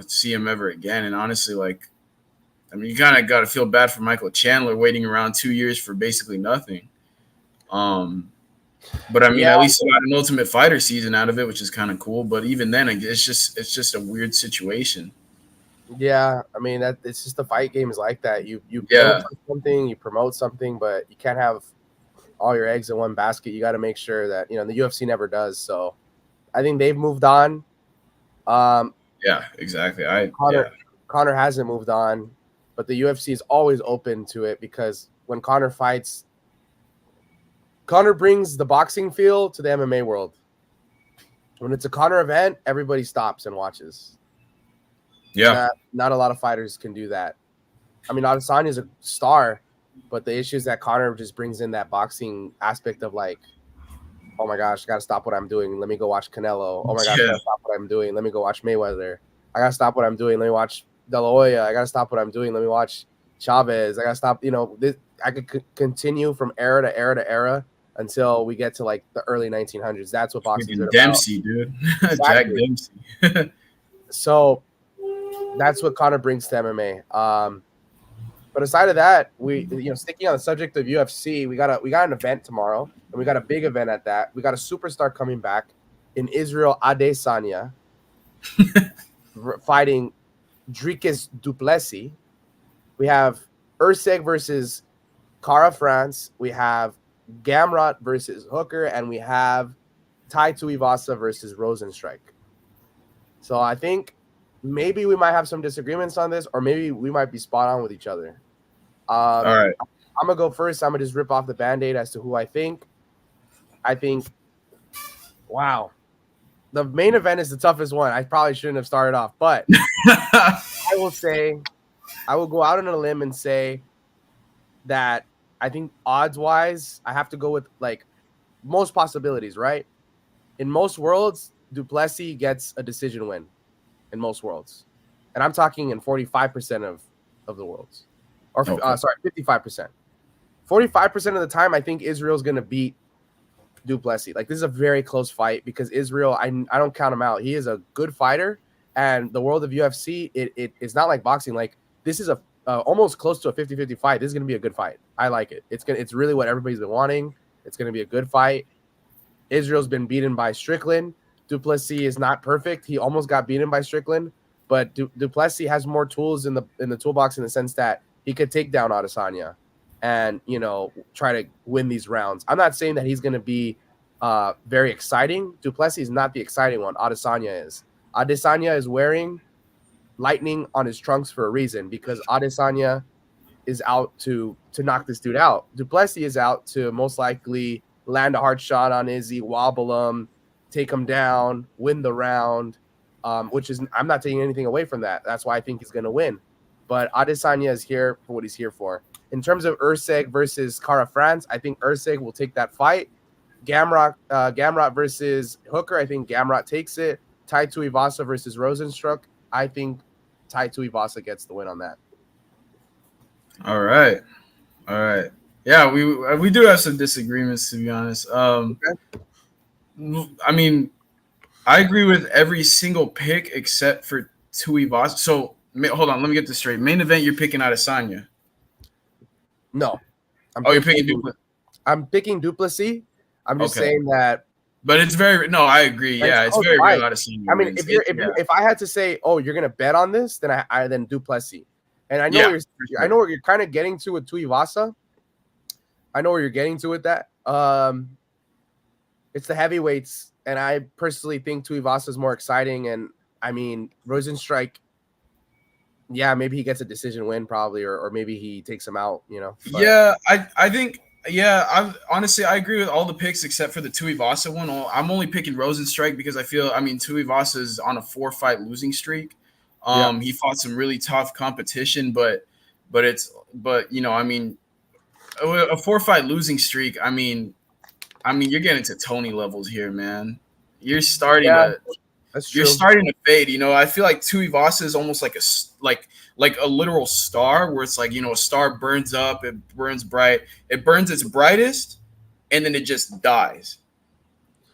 Speaker 2: See him ever again. And honestly, I mean, you kind of got to feel bad for Michael Chandler waiting around 2 years for basically nothing. But I mean, at least he got an Ultimate Fighter season out of it, which is kind of cool. But even then, it's just a weird situation.
Speaker 1: Yeah, I mean it's just the fight game is like that. You build something, you promote something, but you can't have all your eggs in one basket. You got to make sure that the UFC never does. So I think they've moved on.
Speaker 2: Yeah, exactly.
Speaker 1: Conor hasn't moved on, but the UFC is always open to it because when Conor fights, Conor brings the boxing feel to the MMA world. When it's a Conor event, everybody stops and watches.
Speaker 2: Yeah.
Speaker 1: Not a lot of fighters can do that. I mean, Adesanya's a star, but the issue is that Conor just brings in that boxing aspect of like, oh my gosh, I gotta stop what I'm doing. Let me go watch Canelo. Oh my gosh, I gotta stop what I'm doing. Let me go watch Mayweather. I gotta stop what I'm doing. Let me watch De La Hoya. I gotta stop what I'm doing. Let me watch Chavez. I gotta stop. I could continue from era to era to era until we get to like the early 1900s. That's what boxing is
Speaker 2: Dempsey, dude. Exactly. Jack Dempsey.
Speaker 1: So that's what Conor brings to MMA. But aside of that, we sticking on the subject of UFC, we got an event tomorrow, and we got a big event at that. We got a superstar coming back in Israel Adesanya fighting Dricus du Plessis. We have Usyk versus Cara France. We have Gamrot versus Hooker, and we have Tai Tuivasa versus Rosenstrike. So I think maybe we might have some disagreements on this, or maybe we might be spot on with each other.
Speaker 2: All right.
Speaker 1: I'm going to go first. I'm going to just rip off the Band-Aid as to who I think. Wow. The main event is the toughest one. I probably shouldn't have started off, but I will go out on a limb and say that I think odds-wise, I have to go with like most possibilities, right? In most worlds, du Plessis gets a decision win in most worlds. And I'm talking in 45% of the worlds. Or 55%. 45% of the time, I think Israel's going to beat du Plessis. Like, this is a very close fight because Israel, I don't count him out. He is a good fighter, And the world of UFC, it's not like boxing. Like this is a almost close to a 50-50 fight. This is gonna be a good fight. I like it. It's really what everybody's been wanting. It's gonna be a good fight. Israel's been beaten by Strickland. Duplessis is not perfect. He almost got beaten by Strickland, but Duplessis has more tools in the toolbox in the sense that he could take down Adesanya and try to win these rounds. I'm not saying that he's going to be very exciting. Duplessis is not the exciting one. Adesanya is. Adesanya is wearing lightning on his trunks for a reason because Adesanya is out to knock this dude out. Duplessis is out to most likely land a hard shot on Izzy, wobble him, take him down, win the round, which is I'm not taking anything away from that. That's why I think he's going to win. But Adesanya is here for what he's here for. In terms of Usyk versus Kara France, I think Usyk will take that fight. Gamrot versus Hooker, I think Gamrot takes it. Tai Tuivasa versus Rosenstruck, I think Tai Tuivasa gets the win on that.
Speaker 2: All right. Yeah, we do have some disagreements, to be honest. I mean, I agree with every single pick except for Tuivasa. So hold on, let me get this straight. Main event, you're picking Adesanya.
Speaker 1: No,
Speaker 2: you're picking Duplessis.
Speaker 1: I'm picking Duplessis. I'm just saying that.
Speaker 2: But it's very no. I agree. Yeah, it's very real Adesanya.
Speaker 1: I mean, if I had to say, oh, you're gonna bet on this, then I then Duplessis. And I know I know what you're kind of getting to with Tuivasa. I know where you're getting to with that. It's the heavyweights, and I personally think Tuivasa is more exciting. And I mean, Rosenstruck, yeah, maybe he gets a decision win probably, or maybe he takes him out. But.
Speaker 2: Yeah, I think. Yeah, I agree with all the picks except for the Tuivasa one. I'm only picking Rosenstruck because I feel Tuivasa is on a 4-fight losing streak. He fought some really tough competition, but a 4-fight losing streak. I mean, you're getting to Tony levels here, man. You're starting you're starting to fade. I feel like Tuivasa is almost like a literal star, where it's like a star burns up, it burns bright, it burns its brightest, and then it just dies.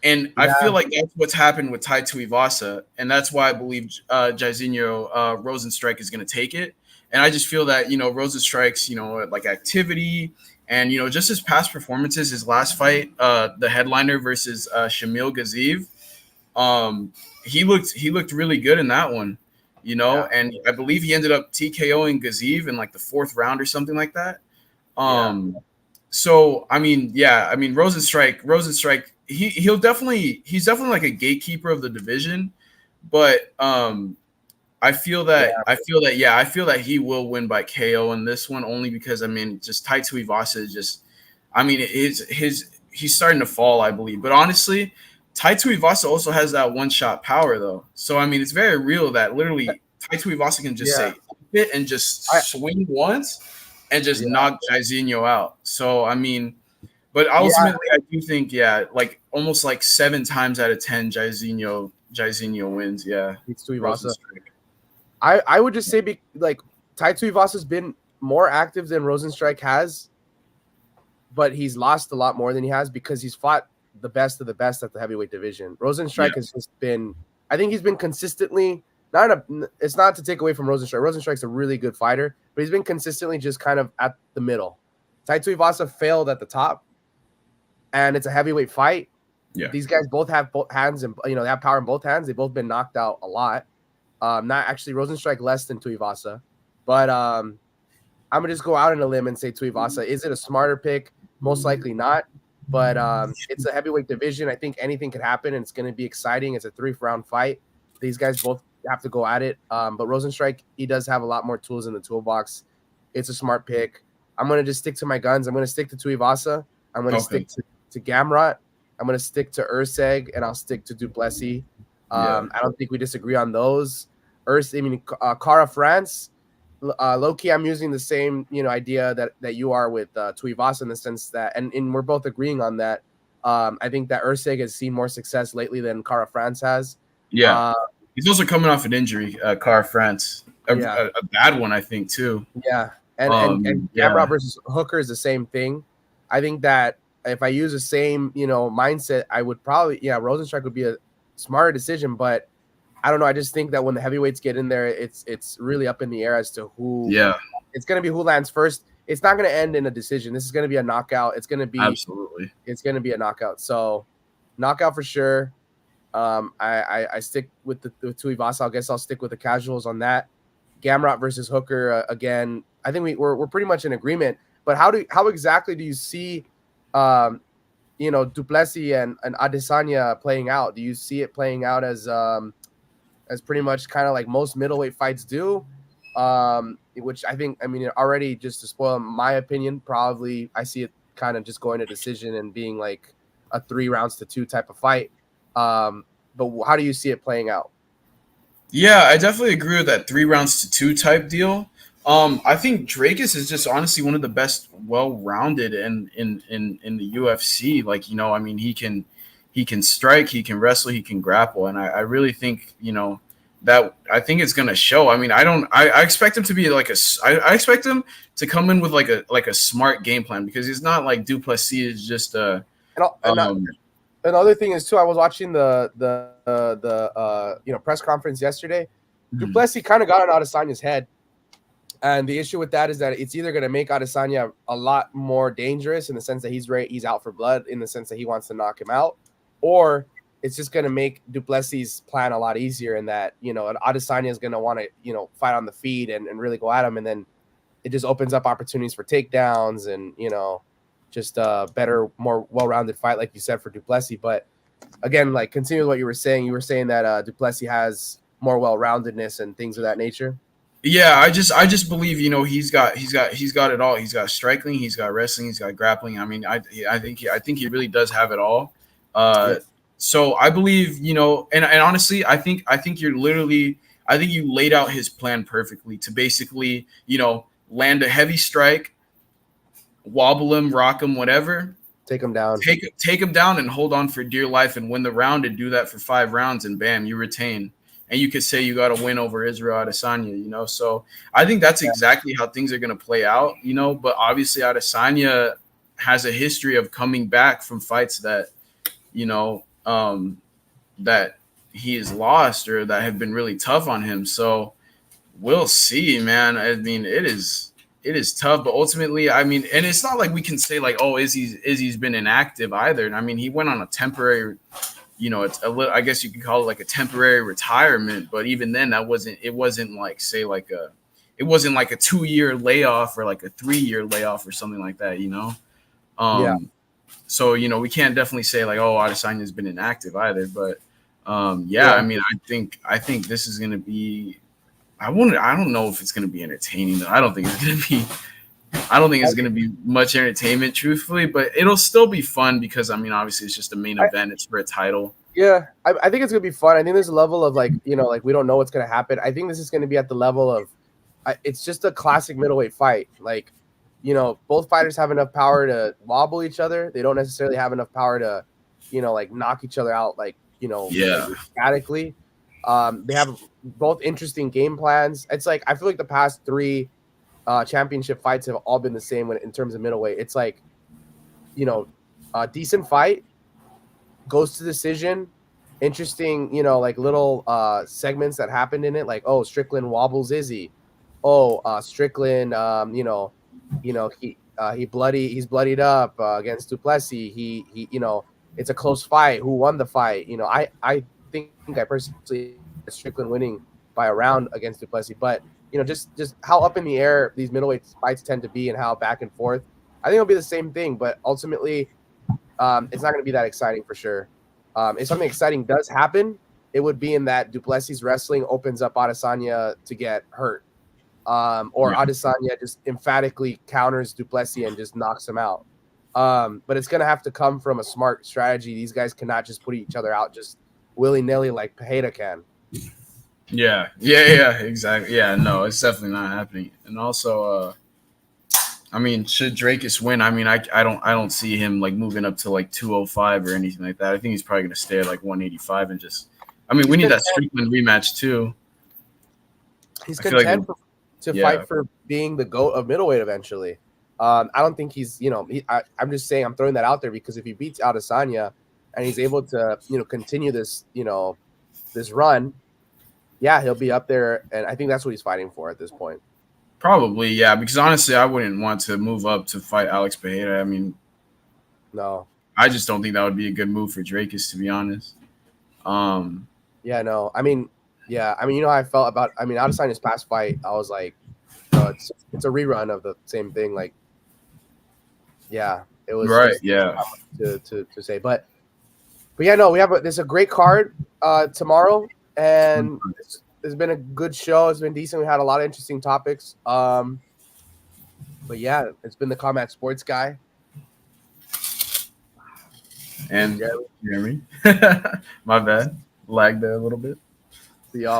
Speaker 2: And I feel like that's what's happened with Tai Tuivasa, and that's why I believe Jairzinho Rosenstruck is going to take it. And I just feel that Rosenstruck's like activity and just his past performances, his last fight, the headliner versus Shamil Gaziev, he looked really good in that one, and I believe he ended up TKOing Gaziev in like the 4th round or something like that. So Rosenstruck. He's definitely like a gatekeeper of the division, but I feel that he will win by KO in this one, only because just Tai Tuivasa is just he's starting to fall, I believe. But honestly, Tai Tuivasa also has that one-shot power though. So it's very real that literally Tai Tuivasa can just say it and just swing once and just knock Jairzinho out. So but ultimately, I do think, like almost like 7 times out of 10, Jairzinho wins. Yeah,
Speaker 1: it's Tuivasa. I would just say Tai Tuivasa's been more active than Rosenstruck has, but he's lost a lot more than he has because he's fought the best of the best at the heavyweight division. Rosenstruck has just been, I think he's been consistently it's not to take away from Rosenstruck. Rosenstruck's a really good fighter, but he's been consistently just kind of at the middle. Tai Tuivasa failed at the top. And it's a heavyweight fight. Yeah, these guys both have both hands, and they have power in both hands. They've both been knocked out a lot. Not actually Rosenstruck less than Tuivasa, but I'm gonna just go out on a limb and say Tuivasa. Is it a smarter pick? Most likely not. But it's a heavyweight division. I think anything could happen, and it's gonna be exciting. It's a 3-round fight. These guys both have to go at it. But Rosenstruck, he does have a lot more tools in the toolbox. It's a smart pick. I'm gonna just stick to my guns. I'm gonna stick to Tuivasa. I'm gonna stick to Gamrot. I'm going to stick to Usyk, and I'll stick to Duplessis. I don't think we disagree on those. Kara France, low-key, I'm using the same idea that you are with Tuivasa, in the sense that, and we're both agreeing on that. I think that Usyk has seen more success lately than Kara France has.
Speaker 2: Yeah. He's also coming off an injury, Kara France. A bad one, I think, too.
Speaker 1: Yeah. And Gamrot versus Hooker is the same thing. I think that if I use the same, mindset, I would probably, Rosenstruck would be a smarter decision. But I don't know. I just think that when the heavyweights get in there, it's really up in the air as to who.
Speaker 2: Yeah,
Speaker 1: It's going to be who lands first. It's not going to end in a decision. This is going to be a knockout. It's going to be
Speaker 2: absolutely.
Speaker 1: a knockout. So knockout for sure. I stick with the Tuivasa. I guess I'll stick with the casuals on that. Gamrot versus Hooker again. I think we're pretty much in agreement. But how exactly do you see, Duplessis and Adesanya playing out? Do you see it playing out as pretty much kind of like most middleweight fights do? Which I think, already, just to spoil my opinion, probably I see it kind of just going to decision and being like a 3-2 type of fight. But how do you see it playing out?
Speaker 2: Yeah, I definitely agree with that 3-2 type deal. I think Drakus is just honestly one of the best, well-rounded in the UFC. Like, he can strike, he can wrestle, he can grapple, and I really think that I think it's gonna show. I mean, I expect him to be like I expect him to come in with like a smart game plan, because he's not like Duplessis is just a
Speaker 1: Another thing is too, I was watching the press conference yesterday. Duplessis kind of got on Adesanya's head, and the issue with that is that it's either going to make Adesanya a lot more dangerous in the sense that he's out for blood, in the sense that he wants to knock him out, or it's just going to make Duplessis' plan a lot easier, in that Adesanya is going to want to fight on the feet and really go at him, and then it just opens up opportunities for takedowns and just a better, more well-rounded fight, like you said, for Duplessis. But again, like, continue with what you were saying. You were saying that Duplessis has more well-roundedness and things of that nature.
Speaker 2: Yeah, I just believe he's got it all. He's got striking, he's got wrestling, he's got grappling. I mean, I think he really does have it all. So I believe and honestly, I think you laid out his plan perfectly to basically land a heavy strike, wobble him, rock him, whatever.
Speaker 1: Take him down.
Speaker 2: Take him down and hold on for dear life and win the round, and do that for 5 rounds, and bam, you retain. And you could say you got a win over Israel Adesanya, So I think that's exactly how things are going to play out, But obviously Adesanya has a history of coming back from fights that, that he has lost or that have been really tough on him. So we'll see, man. I mean, it is tough, but ultimately, and it's not like we can say like, oh, Izzy's been inactive either. I mean, he went on a temporary, it's a little, I guess you could call it like a temporary retirement, but even then it wasn't like a 2-year layoff or like a 3-year layoff or something like that, So, we can't definitely say like, oh, Adesanya's been inactive either, but I mean, I think this is going to be, I don't know if it's going to be entertaining though. I don't think it's going to be much entertainment, truthfully, but it'll still be fun because, obviously it's just a main event. It's for a title.
Speaker 1: Yeah, I think it's going to be fun. I think there's a level of like, we don't know what's going to happen. I think this is going to be at the level of, it's just a classic middleweight fight. Like, both fighters have enough power to wobble each other. They don't necessarily have enough power to, like knock each other out, like, like statically. They have both interesting game plans. It's like, I feel like the past 3 championship fights have all been the same in terms of middleweight. It's like, a decent fight goes to decision, interesting, like little segments that happened in it, like, oh, Strickland wobbles Izzy. Oh, Strickland, he's bloodied up against Duplessis. He it's a close fight. Who won the fight? I think I personally Strickland winning by a round against Duplessis, but just how up in the air these middleweight fights tend to be and how back and forth. I think it'll be the same thing, but ultimately, it's not going to be that exciting for sure. If something exciting does happen, it would be in that Duplessis wrestling opens up Adesanya to get hurt, or Adesanya just emphatically counters Duplessis and just knocks him out. But it's going to have to come from a smart strategy. These guys cannot just put each other out just willy-nilly like Pereira can.
Speaker 2: Yeah, exactly. Yeah, no, it's definitely not happening. And also, should Drakus win? I don't see him like moving up to like 205 or anything like that. I think he's probably going to stay at like 185 and just. We need that Strickland rematch too.
Speaker 1: He's content to fight for being the GOAT of middleweight eventually. I don't think he's, I'm just saying, I'm throwing that out there because if he beats Adesanya and he's able to, continue this, this run, Yeah, he'll be up there, and I think that's what he's fighting for at this point.
Speaker 2: Probably, yeah. Because honestly, I wouldn't want to move up to fight Alex Pereira. I mean,
Speaker 1: No.
Speaker 2: I just don't think that would be a good move for Drakus, to be honest.
Speaker 1: Yeah, no. I mean, yeah. I mean, you know how I felt about. I mean, Adesanya's past fight, I was like, it's a rerun of the same thing. Like, yeah, it was
Speaker 2: right,
Speaker 1: just
Speaker 2: yeah.
Speaker 1: to say, but yeah, no, there's a great card tomorrow, and it's been a good show. It's been decent. We had a lot of interesting topics. But yeah, it's been the Combat Sports Guy.
Speaker 2: And Jeremy, my bad, lagged there a little bit.
Speaker 1: See y'all.